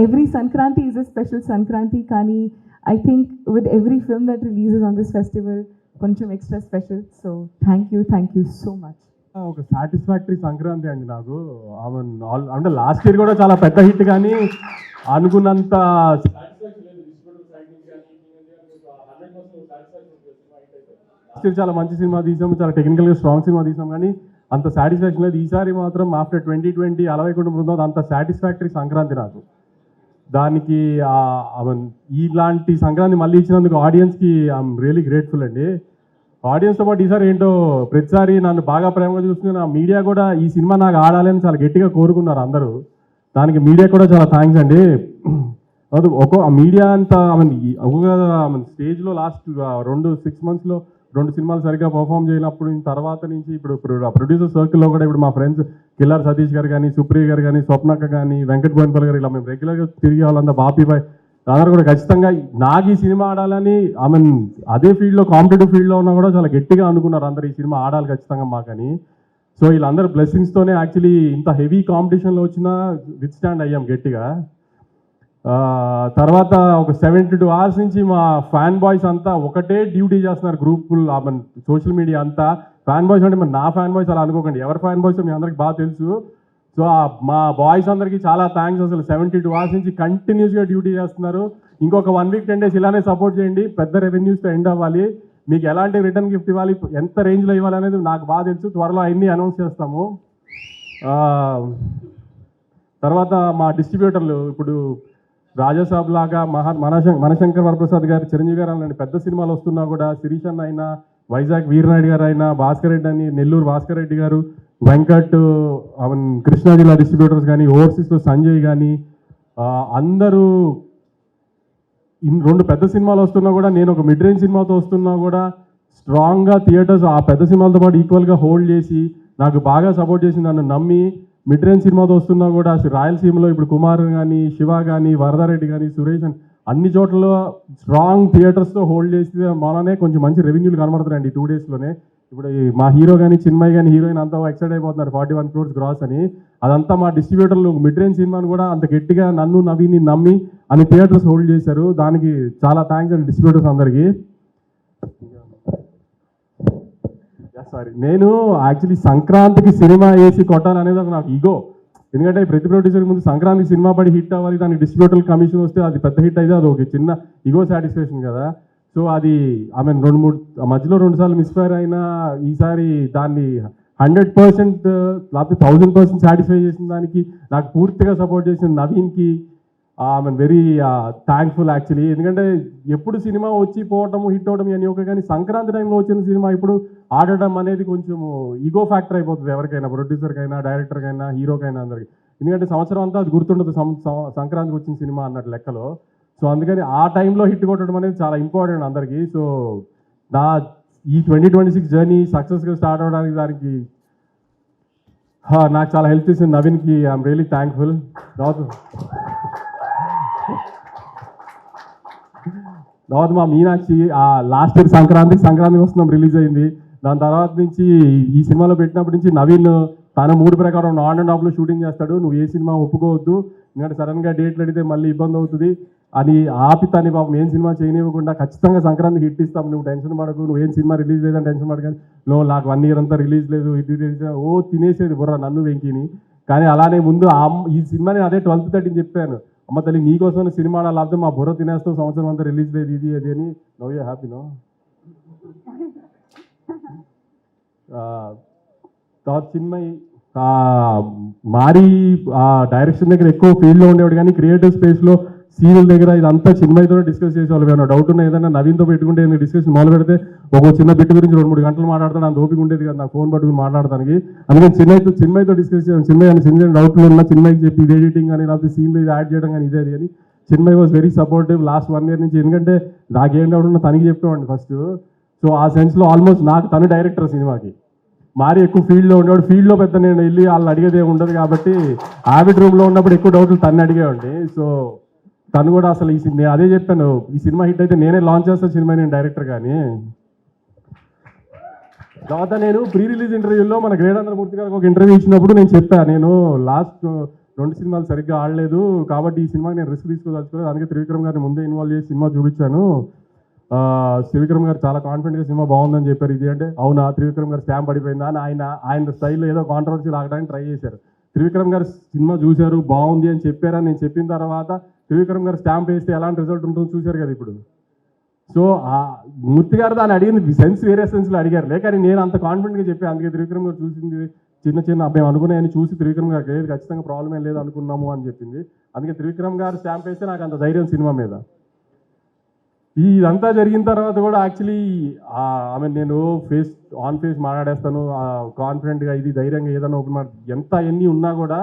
every Sankranti is a special Sankranti, kani I think with every film that releases on this festival koncham extra special. So thank you so much. ఒక satisfactory Sankranti అండి నాకు. అంటే last year కూడా చాలా పెద్ద hit, కానీ అనుకున్నంత last year చాలా మంచి సినిమా తీసాము, చాలా టెక్నికల్గా స్ట్రాంగ్ సినిమా తీసాం, కానీ అంత సాటిస్ఫాక్షన్ లేదు. ఈసారి మాత్రం ఆఫ్టర్ 2020 అలవైకుంఠ బృందం అంత సాటిస్ఫాక్టరీ సంక్రాంతి నాకు. దానికి ఇలాంటి సంక్రాంతి మళ్ళీ ఇచ్చినందుకు ఆడియన్స్కి ఐఎమ్ రియలీ గ్రేట్ఫుల్ అండి. ఆడియన్స్తో పాటు ఈసారి ఏంటో ప్రతిసారి నన్ను బాగా ప్రేమగా చూసుకుని ఆ మీడియా కూడా ఈ సినిమా నాకు ఆడాలని చాలా గట్టిగా కోరుకున్నారు అందరూ. దానికి మీడియా కూడా చాలా థ్యాంక్స్ అండి. అది మీడియా అంతా స్టేజ్లో లాస్ట్ 6 monthsలో 2 సినిమాలు సరిగ్గా పర్ఫామ్ చేయనప్పుడు తర్వాత నుంచి ఇప్పుడు ప్రొడ్యూసర్ సర్కిల్లో కూడా ఇప్పుడు మా ఫ్రెండ్స్ కిల్లార్ సతీష్ గారు కానీ, సుప్రియ గారు కానీ, స్వప్నక్క కానీ, వెంకట్ గోవిందపల్లి గారు, ఇలా మేము రెగ్యులర్గా తిరిగి వాళ్ళంతా బాపీబాయ్ అందరూ కూడా ఖచ్చితంగా నాకు ఈ సినిమా ఆడాలని అదే ఫీల్డ్లో కాంపిటేటివ్ ఫీల్డ్లో ఉన్నా కూడా చాలా గట్టిగా అనుకున్నారు అందరూ ఈ సినిమా ఆడాలి ఖచ్చితంగా మాకని. సో వీళ్ళందరూ బ్లెస్సింగ్స్తోనే యాక్చువల్లీ ఇంత హెవీ కాంపిటీషన్లో వచ్చినా విత్ స్టాండ్ అయ్యాం గట్టిగా. తర్వాత ఒక 72 hours నుంచి మా ఫ్యాన్ బాయ్స్ అంతా ఒకటే డ్యూటీ చేస్తున్నారు. గ్రూపులు సోషల్ మీడియా అంతా ఫ్యాన్ బాయ్స్ అంటే నా ఫ్యాన్ బాయ్స్ అలా అనుకోకండి, ఎవరి ఫ్యాన్ బాయ్స్ మీ అందరికి బాగా తెలుసు. సో మా బాయ్స్ అందరికీ చాలా థ్యాంక్స్. అసలు 72 hours నుంచి కంటిన్యూస్గా డ్యూటీ చేస్తున్నారు. ఇంకొక 1 week 10 days ఇలానే సపోర్ట్ చేయండి. పెద్ద రెవెన్యూస్తో ఎండ్ అవ్వాలి. మీకు ఎలాంటి రిటర్న్ గిఫ్ట్ ఇవ్వాలి, ఎంత రేంజ్లో ఇవ్వాలి అనేది నాకు బాగా తెలుసు. త్వరలో అన్నీ అనౌన్స్ చేస్తాము. తర్వాత మా డిస్ట్రిబ్యూటర్లు ఇప్పుడు రాజాసాబ్ లాగా మనశంకర్ వరప్రసాద్ గారు, చిరంజీవి గారు అలాంటి పెద్ద సినిమాలు వస్తున్నా కూడా శిరీష్ అన్న అయినా, వైజాగ్ వీరనాయుడు గారు అయినా, భాస్కర్ రెడ్డి అని నెల్లూరు భాస్కర్ రెడ్డి గారు, వెంకట్ కృష్ణా జిల్లా డిస్ట్రిబ్యూటర్స్ కానీ, ఓవర్సీస్లో సంజయ్ కానీ అందరూ 2 పెద్ద సినిమాలు వస్తున్నా కూడా, నేను ఒక మిడ్ రేంజ్ సినిమాతో వస్తున్నా కూడా స్ట్రాంగ్గా థియేటర్స్ ఆ పెద్ద సినిమాలతో పాటు ఈక్వల్గా హోల్డ్ చేసి నాకు బాగా సపోర్ట్ చేసి నన్ను నమ్మి మిడ్ రేంజ్ సినిమాతో వస్తున్నా కూడా అసలు రాయలసీమలో ఇప్పుడు కుమార్ కానీ, శివ కానీ, వరదారెడ్డి కానీ, సురేష్ అని అన్ని చోట్ల స్ట్రాంగ్ థియేటర్స్తో హోల్డ్ చేస్తే మననే కొంచెం మంచి రెవెన్యూలు కనబడుతున్నాయండి 2 డేస్లోనే. ఇప్పుడు మా హీరో కానీ, చిన్మయ్ కానీ, హీరోయిన్ అంతా ఎక్సైట్ అయిపోతున్నారు 41 crores గ్రాస్ అని. అదంతా మా డిస్ట్రిబ్యూటర్లు మిడ్ రేంజ్ సినిమాని కూడా అంత గట్టిగా నన్ను నవీని నమ్మి అన్ని థియేటర్స్ హోల్డ్ చేశారు. దానికి చాలా థ్యాంక్స్ అండి డిస్ట్రిబ్యూటర్స్ అందరికీ. సారీ, నేను యాక్చువల్లీ సంక్రాంతికి సినిమా వేసి కొట్టాలనేది ఒక నాకు ఈగో. ఎందుకంటే ప్రతి ప్రొడ్యూసర్ ముందు సంక్రాంతికి సినిమా పడి హిట్ అవ్వాలి, దానికి డిస్ట్రిబ్యూటర్ కమిషన్ వస్తే అది పెద్ద హిట్ అయితే అది ఒక చిన్న ఈగో సాటిస్ఫాక్షన్ కదా. సో అది ఆమె 2-3 మధ్యలో 2 సార్లు మిస్ఫైర్ అయినా ఈసారి దాన్ని 100% లేకపోతే 1000% సాటిస్ఫై చేసిన దానికి నాకు పూర్తిగా సపోర్ట్ చేసిన నవీన్కి ఐఎమ్ వెరీ థ్యాంక్ఫుల్ యాక్చువల్లీ. ఎందుకంటే ఎప్పుడు సినిమా వచ్చి పోవటము హిట్ అవడం అని ఒక, కానీ సంక్రాంతి టైంలో వచ్చిన సినిమా ఇప్పుడు ఆడడం అనేది కొంచెం ఈగో ఫ్యాక్టర్ అయిపోతుంది ఎవరికైనా, ప్రొడ్యూసర్కైనా, డైరెక్టర్కైనా, హీరోకైనా అందరికి. ఎందుకంటే సంవత్సరం అంతా అది గుర్తుండదు సంక్రాంతికి వచ్చిన సినిమా అన్నట్టు లెక్కలో. సో అందుకని ఆ టైంలో హిట్ కొట్టడం అనేది చాలా ఇంపార్టెంట్ అందరికీ. సో నా ఈ 2026 జర్నీ సక్సెస్గా స్టార్ట్ అవ్వడానికి దానికి నాకు చాలా హెల్ప్ చేసింది నవీన్కి. I'm really thankful. తర్వాత మా మీనాక్షి లాస్ట్ ఇయర్ సంక్రాంతికి వస్తున్నాం రిలీజ్ అయింది. దాని తర్వాత నుంచి ఈ సినిమాలో పెట్టినప్పటి నుంచి నవీన్ తన మూడు ప్రకారం ఆన్ అండ్ ఆఫ్లో షూటింగ్ చేస్తాడు. నువ్వు ఏ సినిమా ఒప్పుకోవద్దు, ఎందుకంటే సడన్గా డేట్లు అడిగితే మళ్ళీ ఇబ్బంది అవుతుంది అని ఆపి తని పాపం ఏం సినిమా చేయనివ్వకుండా ఖచ్చితంగా సంక్రాంతికి హిట్ ఇస్తాం, నువ్వు టెన్షన్ పడకు, నువ్వు ఏం సినిమా రిలీజ్ లేదని టెన్షన్ పడకండి, నాకు 1 year అంతా రిలీజ్ లేదు ఇది తినేసేది బుర్ర నన్ను వెంకిని. కానీ అలానే ముందు ఈ సినిమాని అదే 12th 13 చెప్పాను, అమ్మ తల్లి నీకోసం సినిమా లేకపోతే మా బుర్ర తినేస్తావు, సంవత్సరం అంతా రిలీజ్ లేదు ఇది అది అని. నో యూ హ్యాపీనో. తర్వాత చిన్మయి మారి డైరెక్షన్ దగ్గర ఎక్కువ ఫీల్డ్లో ఉండేవాడు, కానీ క్రియేటివ్ స్పేస్లో సీరియల్ దగ్గర ఇదంతా చిన్మయితో డిస్కస్ చేసేవాళ్ళు. ఏమైనా డౌట్ ఉన్నా ఏదైనా నవీన్తో పెట్టుకుంటే డిస్కషన్ మొదలు పెడితే ఒక చిన్న బిట్ గురించి 2-3 గంటలు మాట్లాడతాను, అంత ఓపిక ఉండేది కదా నాకు ఫోన్ పట్టుకుని మాట్లాడడానికి. అందుకని చిన్మయితో డిస్కస్ చేయాలి. చిన్న డౌట్లు ఉన్నా చిన్మయికి చెప్పి ఇది ఎడిటింగ్ అని లేకపోతే సీన్లు ఇది యాడ్ చేయడం కానీ ఇదే అని. Chinmayi was very supportive last 1 year నుంచి. ఎందుకంటే నాకేం డౌట్ ఉన్నా తనకి చెప్పేవాడిని ఫస్ట్. సో ఆ సెన్స్లో ఆల్మోస్ట్ నాకు తను డైరెక్టర్ సినిమాకి. మారి ఎక్కువ ఫీల్డ్లో ఉండేవాడు, ఫీల్డ్లో పెద్ద నేను వెళ్ళి వాళ్ళని అడిగేది ఏమి ఉండదు కాబట్టి హ్యాబిట్ రూమ్లో ఉన్నప్పుడు ఎక్కువ డౌట్లు తను అడిగేవాడిని. సో తను కూడా అసలు నేను అదే చెప్పాను, ఈ సినిమా హిట్ అయితే నేనే లాంచ్ చేస్తాను సినిమా, నేను డైరెక్టర్ కానీ. తర్వాత నేను ప్రీ రిలీజ్ ఇంటర్వ్యూలో మన గ్రేడాంధ్రమూర్తి గారికి ఒక ఇంటర్వ్యూ ఇచ్చినప్పుడు నేను చెప్పాను, నేను లాస్ట్ 2 సినిమాలు సరిగ్గా ఆడలేదు కాబట్టి ఈ సినిమాకి నేను రిస్క్ తీసుకోదలుచుకోలేదు, అందుకే త్రివిక్రమ్ గారిని ముందే ఇన్వాల్వ్ చేసి సినిమా చూపించాను. త్రివిక్రమ్ గారు చాలా కాన్ఫిడెంట్గా సినిమా బాగుందని చెప్పారు. ఇది అంటే అవునా, త్రివిక్రమ్ గారు స్టాంప్ పడిపోయిందా అని ఆయన స్టైల్లో ఏదో కాంట్రవర్సీ రావడానికి ట్రై చేశారు. త్రివిక్రమ్ గారు సినిమా చూశారు, బాగుంది అని చెప్పారని నేను చెప్పిన తర్వాత త్రివిక్రమ్ గారు స్టాంప్ వేస్తే ఎలాంటి రిజల్ట్ ఉంటుందో చూశారు కదా ఇప్పుడు. సో మూర్తి గారు దాన్ని అడిగింది వేరే సెన్స్లో అడిగారు, కానీ నేను అంత కాన్ఫిడెంట్గా చెప్పాను. అందుకే త్రివిక్రమ్ గారు చూసింది చిన్న మేము అనుకున్నాయని చూసి త్రివిక్రమ్ గారికి లేదు ఖచ్చితంగా ప్రాబ్లం ఏం లేదు అనుకున్నాము అని చెప్పింది. అందుకే త్రివిక్రమ్ గారు స్టాంప్ వేస్తే నాకు అంత ధైర్యం సినిమా మీద. ఇదంతా జరిగిన తర్వాత కూడా యాక్చువల్లీ నేను ఆన్ ఫేస్ మాట్లాడేస్తాను కాన్ఫిడెంట్గా, ఇది ధైర్యంగా ఏదైనా ఓపెన్ ఎన్ని ఉన్నా కూడా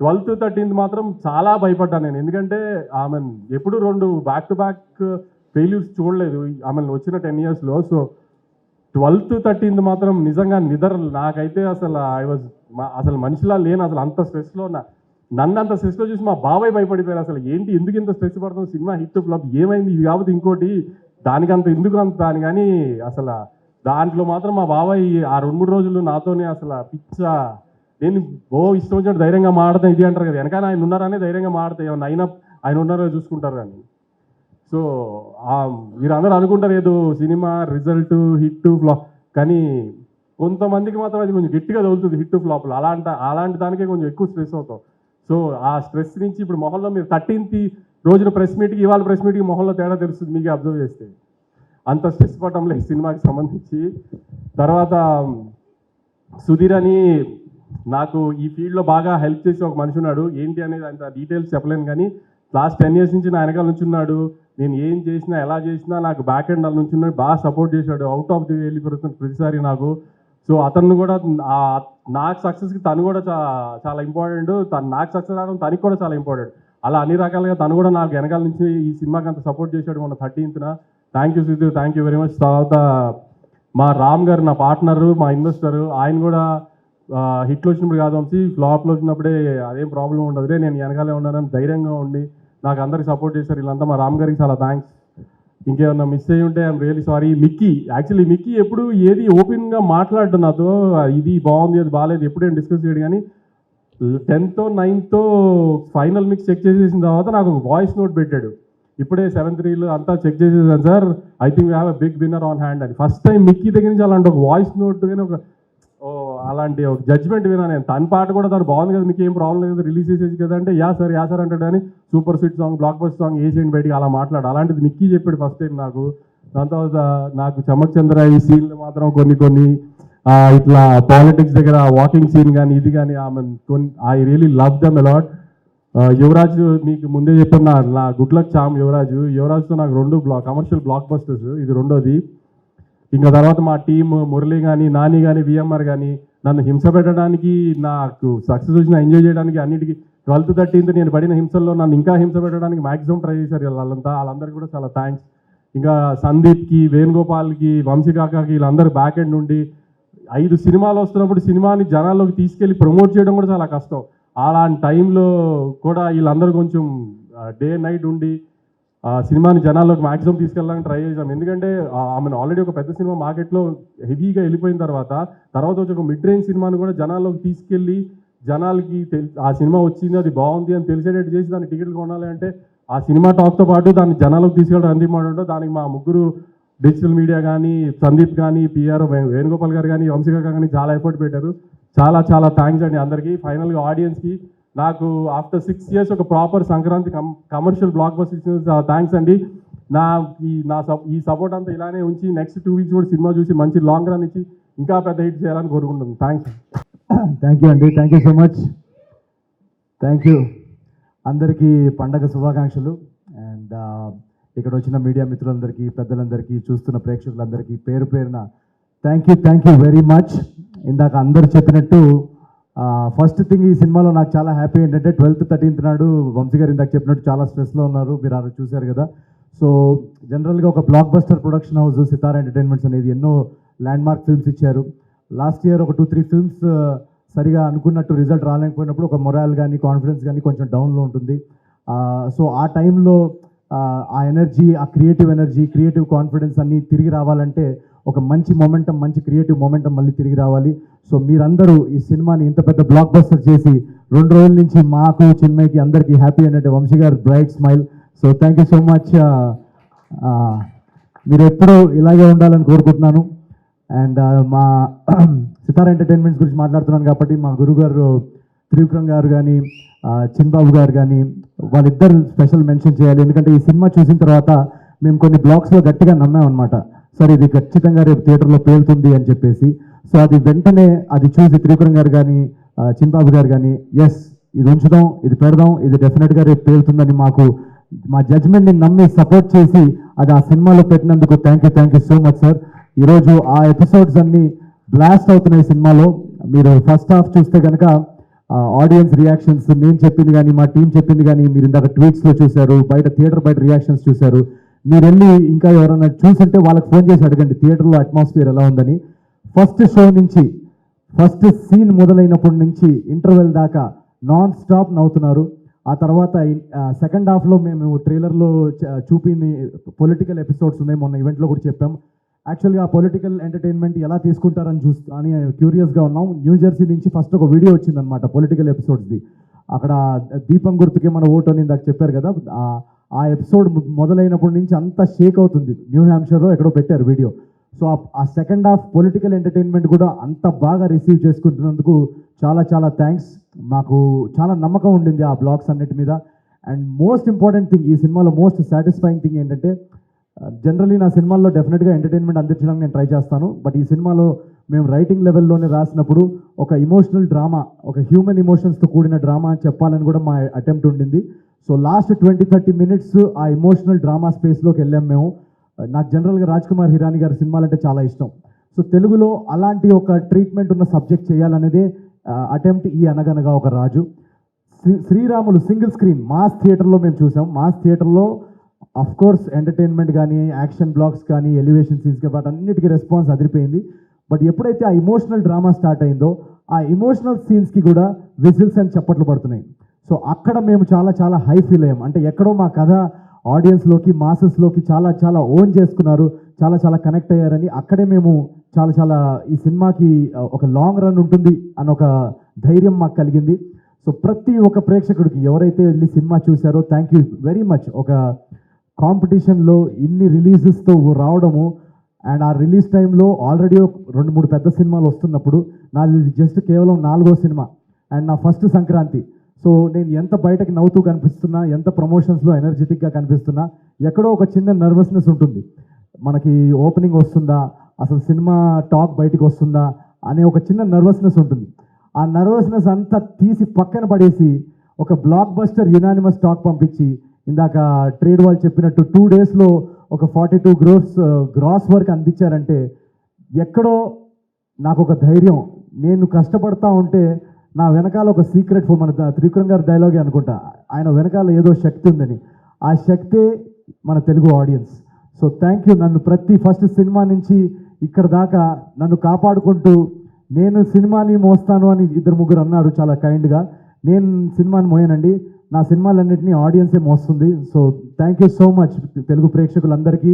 12th 13th మాత్రం చాలా భయపడ్డాను నేను. ఎందుకంటే ఎప్పుడు 2 back-to-back ఫెయిల్యూర్స్ చూడలేదు వచ్చిన 10 yearsలో. సో 12th 13th మాత్రం నిజంగా నాకైతే అసలు మనిషిలా లేను, అసలు అంత స్ట్రెస్లో నన్ను అంత స్ట్రెస్లో చూసి మా బాబాయ్ భయపడిపోయారు. అసలు ఏంటి ఎందుకు ఇంత స్ట్రెస్ పడుతుంది, సినిమా హిట్ ఫ్లాప్ ఏమైంది, ఇది కాబట్టి ఇంకోటి దానికి అంత ఎందుకు అంత అని. కానీ అసలు దాంట్లో మాత్రం మా బాబాయ్ ఆ 2-3 రోజులు నాతోనే అసలు నేను ఇష్టం వచ్చినట్టు ధైర్యంగా మాడతాను ఇది అంటారు కదా, వెనకాల ఆయన ఉన్నారనే ధైర్యంగా మాడతాయి, ఏమన్నా అయినా ఆయన ఉన్నారో చూసుకుంటారు కానీ. సో మీరు అందరూ అనుకుంటారు ఏదో సినిమా రిజల్ట్ హిట్ ఫ్లాప్, కానీ కొంతమందికి మాత్రం అది కొంచెం గట్టిగా తగులుతుంది హిట్ ఫ్లాప్లు. అలాంటి దానికే కొంచెం ఎక్కువ స్ట్రెస్ అవుతాం. సో ఆ స్ట్రెస్ నుంచి ఇప్పుడు మొహంలో మీరు 13th రోజున ప్రెస్ మీట్కి ఇవాళ ప్రెస్ మీట్కి మొహంలో తేడా తెలుస్తుంది మీకే అబ్జర్వ్ చేస్తే. అంత స్ట్రెస్ పడటంలో ఈ సినిమాకి సంబంధించి. తర్వాత సుధీర్ అని నాకు ఈ ఫీల్డ్లో బాగా హెల్ప్ చేసి ఒక మనిషి ఉన్నాడు, ఏంటి అనేది అంత డీటెయిల్స్ చెప్పలేను కానీ లాస్ట్ 10 years నుంచి నా వెనకాల నుంచి ఉన్నాడు. నేను ఏం చేసినా ఎలా చేసినా నాకు బ్యాక్ ఎండ్ నుంచి ఉన్నాడు, బాగా సపోర్ట్ చేశాడు, అవుట్ ఆఫ్ ది వెళ్ళిపోతుంది ప్రతిసారి నాకు. సో అతను కూడా నాకు సక్సెస్కి తను కూడా చాలా ఇంపార్టెంట్, నాకు సక్సెస్ అవడం తనకి కూడా చాలా ఇంపార్టెంట్. అలా అన్ని రకాలుగా తను కూడా నాకు వెనకాల నుంచి ఈ సినిమాకి అంత సపోర్ట్ చేశాడు మొన్న 13th. Thank you Sudheer, thank you very much. తర్వాత మా రామ్ గారు నా పార్ట్నరు, మా ఇన్వెస్టరు, ఆయన కూడా హిట్లు వచ్చినప్పుడు కాదు వంశీ, ఫ్లాప్లు వచ్చినప్పుడే అదేం ప్రాబ్లం ఉండదు, నేను వెనకాలే ఉన్నానని ధైర్యంగా ఉండి నాకు అందరికి సపోర్ట్ చేశారు వీళ్ళంతా. మా రామ్ గారికి చాలా థ్యాంక్స్. ఇంకేమన్నా మిస్ అయ్యి ఉంటే ఐఎమ్ రియలీ సారీ. మిక్కీ ఎప్పుడు ఏది ఓపెన్గా మాట్లాడడం నాతో, ఇది బాగుంది అది బాగాలేదు ఎప్పుడేం డిస్కస్ చేయడు, కానీ 10th 9th final mix check చేసేసిన తర్వాత నాకు ఒక వాయిస్ నోట్ పెట్టాడు. ఇప్పుడే 7-3 అంతా చెక్ చేసేసాను sir, I think we have a big winner on hand అని. ఫస్ట్ టైం మిక్కీ దగ్గర నుంచి అలాంటి ఒక వాయిస్ నోట్ కానీ అలాంటి ఒక జడ్జ్మెంట్ విన్నా నేను. తన పాట కూడా తను బాగుంది కదా, మీకు ఏం ప్రాబ్లం లేదు రిలీజ్ చేసేసి కదా అంటే యా సార్ అంటాడు, కానీ super sweet song block buster song వేసేయండి బయటికి అలా మాట్లాడు. అలాంటిది మిక్కీ చెప్పాడు ఫస్ట్ టైం నాకు. దాని తర్వాత నాకు చమక్ చంద్ర ఈ సీన్లు మాత్రం కొన్ని ఇట్లా పాలిటిక్స్ దగ్గర వాకింగ్ సీన్ కానీ ఇది కానీ I really love them a lot. Yuvraj మీకు ముందే చెప్పాను, నా గుడ్ లక్ చామ్ యువరాజ్తో నాకు 2 కమర్షియల్ బ్లాక్ బస్టర్స్, ఇది రెండోది. ఇంకా తర్వాత మా టీం మురళి కానీ నాని కానీ విఎంఆర్ కానీ నన్ను హింస పెట్టడానికి, నాకు సక్సెస్ వచ్చిన ఎంజాయ్ చేయడానికి అన్నిటికీ 12th 13th నేను పడిన హింసల్లో నన్ను ఇంకా హింస పెట్టడానికి మ్యాక్సిమం ట్రై చేశారు వాళ్ళందరికీ కూడా చాలా థ్యాంక్స్. ఇంకా సందీప్కి, వేణుగోపాల్కి, వంశీకాకాకి వీళ్ళందరూ బ్యాక్ ఎండ్ నుండి 5 సినిమాలు వస్తున్నప్పుడు సినిమాని జనాల్లోకి తీసుకెళ్ళి ప్రమోట్ చేయడం కూడా చాలా కష్టం. అలాంటి టైంలో కూడా వీళ్ళందరూ కొంచెం డే నైట్ ఉండి సినిమాని జనాల్లోకి మ్యాక్సిమం తీసుకెళ్ళడానికి ట్రై చేసాం. ఎందుకంటే ఆమె ఆల్రెడీ ఒక పెద్ద సినిమా మార్కెట్లో హెవీగా వెళ్ళిపోయిన తర్వాత వచ్చి ఒక మిడ్ రేంజ్ సినిమాని కూడా జనాల్లోకి తీసుకెళ్ళి జనాలకి ఆ సినిమా వచ్చింది అది బాగుంది అని తెలిసేటట్టు చేసి దాన్ని టికెట్లు కొనాలి అంటే ఆ సినిమా టాక్తో పాటు దాన్ని జనాలకు తీసుకెళ్ళడం అంది మాట. దానికి మా ముగ్గురు డిజిటల్ మీడియా కానీ, సందీప్ కానీ, పిఆర్ వేణుగోపాల్ గారు కానీ, వంశీకాక కానీ చాలా ఎఫర్ట్ పెట్టారు. చాలా థ్యాంక్స్ అండి అందరికీ. ఫైనల్గా ఆడియన్స్కి నాకు ఆఫ్టర్ 6 years ఒక proper Sankranti commercial block buster ఇచ్చిన థ్యాంక్స్ అండి. ఈ సపోర్ట్ అంతా ఇలానే ఉంచి నెక్స్ట్ 2 weeks కూడా సినిమా చూసి మంచి లాంగ్ రన్ ఇచ్చి ఇంకా పెద్ద హిట్ చేయాలని కోరుకుంటున్నాను. థ్యాంక్స్. థ్యాంక్ యూ అండి, thank you so much. Thank you. అందరికీ పండగ శుభాకాంక్షలు. అండ్ ఇక్కడ వచ్చిన మీడియా మిత్రులందరికీ, పెద్దలందరికీ, చూస్తున్న ప్రేక్షకులందరికీ పేరు పేరున థ్యాంక్ యూ వెరీ మచ్. ఇందాక అందరు చెప్పినట్టు ఫస్ట్ థింగ్ ఈ సినిమాలో నాకు చాలా హ్యాపీ ఏంటంటే 12th 13th నాడు వంశీ గారు ఇందాక చెప్పినట్టు చాలా స్ట్రెస్లో ఉన్నారు, మీరు ఆ రోజు చూశారు కదా. సో జనరల్గా ఒక బ్లాక్ బస్టర్ ప్రొడక్షన్ హౌస్ సితారా ఎంటర్టైన్మెంట్స్ అనేది ఎన్నో ల్యాండ్ మార్క్ ఫిల్మ్స్ ఇచ్చారు. లాస్ట్ ఇయర్ ఒక 2-3 ఫిల్మ్స్ సరిగా అనుకున్నట్టు రిజల్ట్ రాలేకపోయినప్పుడు ఒక మొరాల్ కానీ కాన్ఫిడెన్స్ కానీ కొంచెం డౌన్లో ఉంటుంది. సో ఆ టైంలో ఆ ఎనర్జీ, ఆ క్రియేటివ్ కాన్ఫిడెన్స్ అన్నీ తిరిగి రావాలంటే ఒక మంచి మొమెంటం, మంచి క్రియేటివ్ మొమెంటం మళ్ళీ తిరిగి రావాలి. సో మీరందరూ ఈ సినిమాని ఇంత పెద్ద బ్లాక్ బస్టర్ చేసి 2 రోజుల నుంచి మాకు, చిన్మయ్యకి, అందరికీ హ్యాపీ అంటే వంశీ గారు bright smile. So thank you so much. మీరు ఎప్పుడూ ఇలాగే ఉండాలని కోరుకుంటున్నాను. అండ్ మా సితారా ఎంటర్టైన్మెంట్స్ గురించి మాట్లాడుతున్నాను కాబట్టి మా గురుగారు త్రివిక్రమ్ గారు కానీ, చిన్బాబు గారు కానీ వాళ్ళిద్దరు స్పెషల్ మెన్షన్ చేయాలి. ఎందుకంటే ఈ సినిమా చూసిన తర్వాత మేము కొన్ని బ్లాగ్స్లో గట్టిగా నమ్మామన్నమాట, సరే ఇది ఖచ్చితంగా రేపు థియేటర్లో పేలుతుంది అని చెప్పేసి. సో అది వెంటనే అది చూసి త్రివిక్రమ్ గారు కానీ, చిన్బాబు గారు కానీ ఎస్ ఇది ఉంచుదాం, ఇది పెడదాం, ఇది డెఫినెట్గా రేపు పేలుతుందని మా జడ్జ్మెంట్ని నమ్మి సపోర్ట్ చేసి అది ఆ సినిమాలో పెట్టినందుకు thank you so much sir. ఈరోజు ఆ ఎపిసోడ్స్ అన్నీ బ్లాస్ట్ అవుతున్నాయి సినిమాలో. మీరు ఫస్ట్ హాఫ్ చూస్తే కనుక ఆడియన్స్ రియాక్షన్స్, నేను చెప్పింది కానీ, మా టీం చెప్పింది కానీ, మీరు ఇందాక ట్వీట్స్లో చూశారు, థియేటర్ బయట రియాక్షన్స్ చూశారు. మీరు వెళ్ళి ఇంకా ఎవరైనా చూసుంటే వాళ్ళకి ఫోన్ చేసి అడగండి థియేటర్లో అట్మాస్ఫియర్ ఎలా ఉందని. ఫస్ట్ షో నుంచి, ఫస్ట్ సీన్ మొదలైనప్పటి నుంచి ఇంటర్వెల్ దాకా నాన్ స్టాప్ నవ్వుతున్నారు. ఆ తర్వాత సెకండ్ హాఫ్లో మేము ట్రైలర్లో చూపిన పొలిటికల్ ఎపిసోడ్స్ ఉన్నాయి, మొన్న ఈవెంట్లో కూడా చెప్పాం. యాక్చువల్గా ఆ పొలిటికల్ ఎంటర్టైన్మెంట్ ఎలా తీసుకుంటారని అని క్యూరియస్గా ఉన్నాం. న్యూజెర్సీ నుంచి ఫస్ట్ ఒక వీడియో వచ్చిందనమాట పొలిటికల్ ఎపిసోడ్స్ది. అక్కడ దీపం గుర్తుకి మన ఓటు అని ఇందాక చెప్పారు కదా, ఆ ఎపిసోడ్ మొదలైనప్పటి నుంచి అంతా షేక్ అవుతుంది. న్యూ హ్యాంప్షైర్లో ఎక్కడో పెట్టారు వీడియో. సో ఆ సెకండ్ హాఫ్ పొలిటికల్ ఎంటర్టైన్మెంట్ కూడా అంత బాగా రిసీవ్ చేసుకుంటున్నందుకు చాలా థ్యాంక్స్. మాకు చాలా నమ్మకం ఉండింది ఆ బ్లాగ్స్ అన్నిటి మీద. అండ్ మోస్ట్ ఇంపార్టెంట్ థింగ్, ఈ సినిమాలో మోస్ట్ సాటిస్ఫైయింగ్ థింగ్ ఏంటంటే, జనరలీ నా సినిమాల్లో డెఫినెట్గా ఎంటర్టైన్మెంట్ అందించడానికి నేను ట్రై చేస్తాను. బట్ ఈ సినిమాలో మేము రైటింగ్ లెవెల్లోనే రాసినప్పుడు ఒక ఇమోషనల్ డ్రామా, ఒక హ్యూమన్ ఇమోషన్స్తో కూడిన డ్రామా చెప్పాలని కూడా మా అటెంప్ట్ ఉండింది. సో లాస్ట్ 20-30 minutes ఆ ఇమోషనల్ డ్రామా స్పేస్లోకి వెళ్ళాం మేము. నాకు జనరల్గా రాజ్ కుమార్ హిరాని గారి సినిమాలంటే చాలా ఇష్టం. సో తెలుగులో అలాంటి ఒక ట్రీట్మెంట్ ఉన్న సబ్జెక్ట్ చేయాలనేదే అటెంప్ట్ ఈ అనగనగా ఒక రాజు. శ్రీరాములు సింగిల్ స్క్రీన్ మాస్ థియేటర్లో మేము చూసాం. మాస్ థియేటర్లో కోర్స్ ఎంటర్టైన్మెంట్ కానీ, యాక్షన్ బ్లాక్స్ కానీ, ఎలివేషన్ సీన్స్ కానీ వాటన్నిటికీ రెస్పాన్స్ అదిరిపోయింది. బట్ ఎప్పుడైతే ఆ ఇమోషనల్ డ్రామా స్టార్ట్ అయిందో ఆ ఇమోషనల్ సీన్స్కి కూడా విజిల్స్ అని చప్పట్లు పడుతున్నాయి. సో అక్కడ మేము చాలా చాలా హై ఫీల్ అయ్యాం. అంటే ఎక్కడో మా కథ ఆడియన్స్లోకి మాసెస్లోకి చాలా చాలా ఓన్ చేసుకున్నారు, చాలా చాలా కనెక్ట్ అయ్యారని అక్కడే మేము చాలా చాలా ఈ సినిమాకి ఒక లాంగ్ రన్ ఉంటుంది అన్న ఒక ధైర్యం మాకు కలిగింది. సో ప్రతి ఒక్క ప్రేక్షకుడికి ఎవరైతే వెళ్ళి సినిమా చూశారో థ్యాంక్ యూ వెరీ మచ్. ఒక కాంపిటీషన్లో ఇన్ని రిలీజెస్తో రావడము అండ్ ఆ రిలీజ్ టైంలో ఆల్రెడీ 2-3 పెద్ద సినిమాలు వస్తున్నప్పుడు నాది జస్ట్ కేవలం 4వ సినిమా అండ్ నా ఫస్ట్ సంక్రాంతి. సో నేను ఎంత బయటకు నవ్వుతూ కనిపిస్తున్నా, ఎంత ప్రమోషన్స్లో ఎనర్జెటిక్గా కనిపిస్తున్నా, ఎక్కడో ఒక చిన్న నర్వస్నెస్ ఉంటుంది. మనకి ఓపెనింగ్ వస్తుందా, అసలు సినిమా టాక్ బయటికి వస్తుందా అనే ఒక చిన్న నర్వస్నెస్ ఉంటుంది. ఆ నర్వస్నెస్ అంతా తీసి పక్కన పడేసి ఒక బ్లాక్ బస్టర్ యునానిమస్ టాక్ పంపించి ఇందాక ట్రేడ్ వాళ్ళు చెప్పినట్టు 2 డేస్లో ఒక 42 crores గ్రాస్ వర్క్ అందించారంటే ఎక్కడో నాకు ఒక ధైర్యం. నేను కష్టపడతా ఉంటే నా వెనకాల ఒక సీక్రెట్ మన త్రివిక్రమ్ గారి డైలాగే అనుకుంటా, ఆయన వెనకాల ఏదో శక్తి ఉందని. ఆ శక్తే మన Telugu audience. So thank you. నన్ను ప్రతి ఫస్ట్ సినిమా నుంచి ఇక్కడ దాకా నన్ను కాపాడుకుంటూ నేను సినిమాని మోస్తాను అని 2-3 అన్నారు చాలా కైండ్గా. నేను సినిమాని మోయనండి, నా సినిమాలన్నింటినీ ఆడియన్సే మోస్తుంది. So thank you so much Telugu ప్రేక్షకులందరికీ.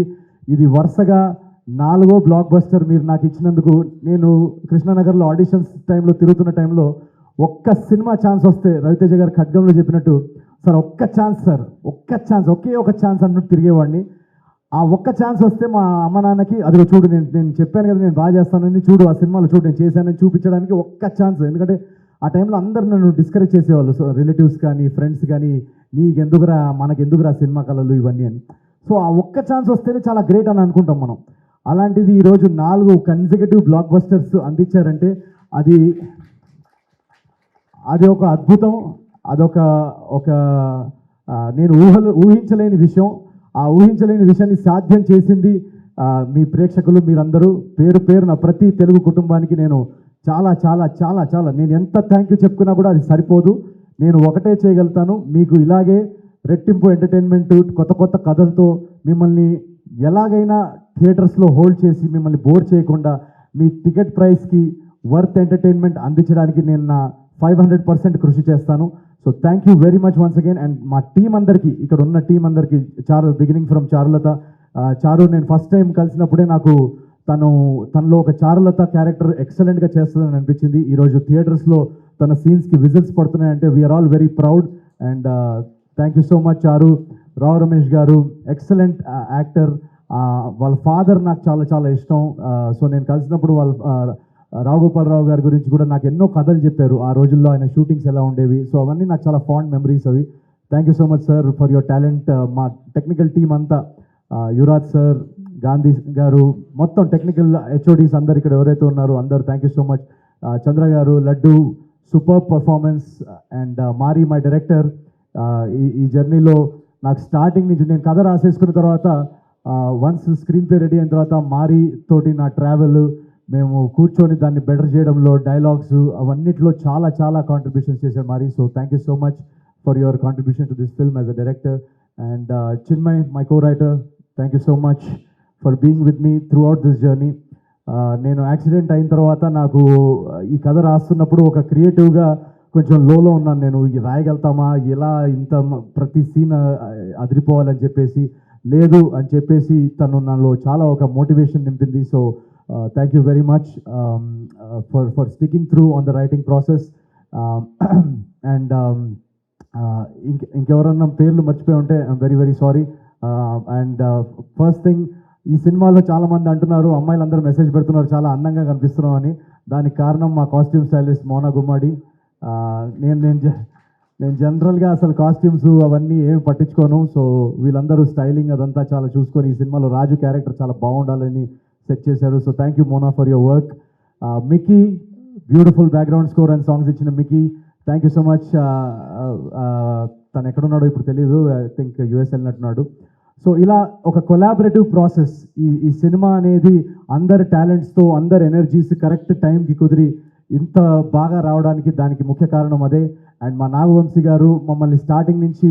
ఇది వరుసగా 4వ బ్లాక్ బస్టర్ మీరు నాకు ఇచ్చినందుకు. నేను కృష్ణానగర్లో ఆడిషన్స్ టైంలో తిరుగుతున్న టైంలో ఒక్క సినిమా ఛాన్స్ వస్తే రవితేజ గారు ఖడ్గంలో చెప్పినట్టు సార్ ఒక్క ఛాన్స్, సార్ ఒక్క ఛాన్స్, ఒకే ఒక ఛాన్స్ అన్నట్టు తిరిగేవాడిని. ఆ ఒక్క ఛాన్స్ వస్తే మా అమ్మ నాన్నకి అదిగో చూడు నేను చెప్పాను కదా నేను బాగా చేస్తానని, చూడు ఆ సినిమాలో చూడు నేను చేశానని చూపించడానికి ఒక్క ఛాన్స్. ఎందుకంటే ఆ టైంలో అందరు నన్ను డిస్కరేజ్ చేసేవాళ్ళు, సో రిలేటివ్స్ కానీ ఫ్రెండ్స్ కానీ, నీకెందుకురా మనకెందుకురా సినిమా కళలు ఇవన్నీ అని. సో ఆ ఒక్క ఛాన్స్ వస్తేనే చాలా గ్రేట్ అని అనుకుంటాం మనం. అలాంటిది ఈరోజు 4 కన్సిక్యూటివ్ బ్లాక్ బస్టర్స్ అందించారంటే అది ఒక అద్భుతం. అదొక నేను ఊహించలేని విషయం. ఆ ఊహించలేని విషయాన్ని సాధ్యం చేసింది మీ ప్రేక్షకులు, మీరందరూ. పేరు పేరున ప్రతి తెలుగు కుటుంబానికి నేను చాలా చాలా చాలా చాలా నేను ఎంత థ్యాంక్ యూ చెప్పుకున్నా కూడా అది సరిపోదు. నేను ఒకటే చేయగలుగుతాను, మీకు ఇలాగే రెట్టింపు ఎంటర్టైన్మెంట్ కొత్త కొత్త కథలతో మిమ్మల్ని ఎలాగైనా థియేటర్స్లో హోల్డ్ చేసి మిమ్మల్ని బోర్ చేయకుండా మీ టికెట్ ప్రైస్కి వర్త్ ఎంటర్టైన్మెంట్ అందించడానికి నేను నా 500% కృషి చేస్తాను. So thank you very much once again. And మా టీం అందరికీ, ఇక్కడ ఉన్న టీం అందరికీ, బిగినింగ్ ఫ్రమ్ చారులత. చారు నేను ఫస్ట్ టైం కలిసినప్పుడే నాకు తనలో ఒక చారులత క్యారెక్టర్ ఎక్సలెంట్గా చేస్తుందని అనిపించింది. ఈరోజు థియేటర్స్లో తన సీన్స్కి విజిల్స్ పడుతున్నాయంటే we're all very proud. And thank you so much Charu. Rao Ramesh గారు ఎక్సలెంట్ యాక్టర్. వాళ్ళ ఫాదర్ నాకు చాలా చాలా ఇష్టం. సో నేను కలిసినప్పుడు రావు గోపాలరావు గారి గురించి కూడా నాకు ఎన్నో కథలు చెప్పారు, ఆ రోజుల్లో ఆయన షూటింగ్స్ ఎలా ఉండేవి. సో అవన్నీ నాకు చాలా ఫాండ్ మెమరీస్ అవి. Thank you so much sir for your talent. మా టెక్నికల్ టీం అంతా, యువరాజ్ సార్, గాంధీ గారు, మొత్తం టెక్నికల్ హెచ్ఓడీస్ అందరు ఇక్కడ ఎవరైతే ఉన్నారో అందరూ thank you so much. Chandra గారు, Laddu, super performance. And Mari my director. ఈ జర్నీలో నాకు స్టార్టింగ్ నుంచి నేను కథ రాసేసుకున్న తర్వాత వన్స్ స్క్రీన్ ప్లే రెడీ అయిన తర్వాత మారీ తోటి నా ట్రావెల్, మేము కూర్చొని దాన్ని బెటర్ చేయడంలో, డైలాగ్స్ అవన్నిట్లో చాలా చాలా కాంట్రిబ్యూషన్స్ చేశారు Mari. So thank you so much for your contribution to this film as a director. And Chinmay, my co writer, thank you so much for being with me throughout this journey. నేను accident అయిన తర్వాత నాకు ఈ కథ రాస్తున్నప్పుడు ఒక క్రియేటివ్గా కొంచెం లోలో ఉన్నాను. నేను రాయగలుగుతామా, ఎలా ఇంత ప్రతి సీన్ అదిరిపోవాలని చెప్పేసి, లేదు అని చెప్పేసి తను నాలో చాలా ఒక మోటివేషన్ నింపింది. So thank you very much for sticking through on the writing process. And ఇంకెవరన్నా పేర్లు మర్చిపోయి ఉంటే I'm very very sorry. And first thing, ఈ సినిమాలో చాలామంది అంటున్నారు, అమ్మాయిలందరూ మెసేజ్ పెడుతున్నారు చాలా అందంగా కనిపిస్తున్నాం అని. దానికి కారణం మా కాస్ట్యూమ్ స్టైలిస్ట్ మోనా గుమ్మడి. నేను జనరల్గా అసలు కాస్ట్యూమ్స్ అవన్నీ ఏమి పట్టించుకోను. సో వీళ్ళందరూ స్టైలింగ్ అదంతా చాలా చూసుకొని ఈ సినిమాలో రాజు క్యారెక్టర్ చాలా బాగుండాలని సెట్ చేశారు. So thank you Mona for your work. Mickey, beautiful background score and songs ఇచ్చిన Mickey, thank you so much. తను ఎక్కడున్నాడో ఇప్పుడు తెలీదు, ఐ థింక్ యుఎస్ వెళ్ళినట్టున్నాడు. సో ఇలా ఒక కొలాబరేటివ్ ప్రాసెస్. ఈ సినిమా అనేది అందరి టాలెంట్స్తో, అందరి ఎనర్జీస్ కరెక్ట్ టైంకి కుదిరి ఇంత బాగా రావడానికి దానికి ముఖ్య కారణం అదే. అండ్ మా నాగవంశీ గారు మమ్మల్ని స్టార్టింగ్ నుంచి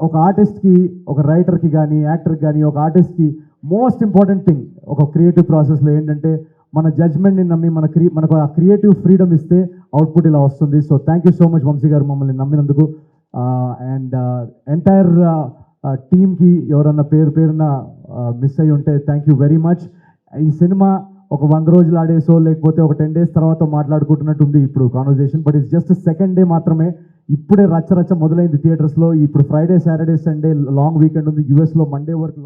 ఒక ఆర్టిస్ట్కి, ఒక రైటర్కి కానీ, యాక్టర్కి కానీ, ఒక ఆర్టిస్ట్కి మోస్ట్ ఇంపార్టెంట్ థింగ్ ఒక క్రియేటివ్ ప్రాసెస్లో ఏంటంటే మన జడ్జ్మెంట్ని నమ్మి మనకు ఆ క్రియేటివ్ ఫ్రీడమ్ ఇస్తే అవుట్పుట్ ఇలా వస్తుంది. So thank you so much Vamsi గారు మమ్మల్ని నమ్మినందుకు. అండ్ ఎంటైర్ టీమ్కి ఎవరన్నా పేరున మిస్ అయ్యి ఉంటే థ్యాంక్ యూ వెరీ మచ్. ఈ సినిమా ఒక 100 రోజులు ఆడేసో లేకపోతే ఒక 10 days తర్వాత మాట్లాడుకుంటున్నట్టు ఉంది ఇప్పుడు conversation, but it's just second day మాత్రమే. ఇప్పుడే రచ్చ మొదలైంది థియేటర్స్లో. ఇప్పుడు Friday, Saturday, Sunday long weekend ఉంది. యూఎస్లో మండే వరకు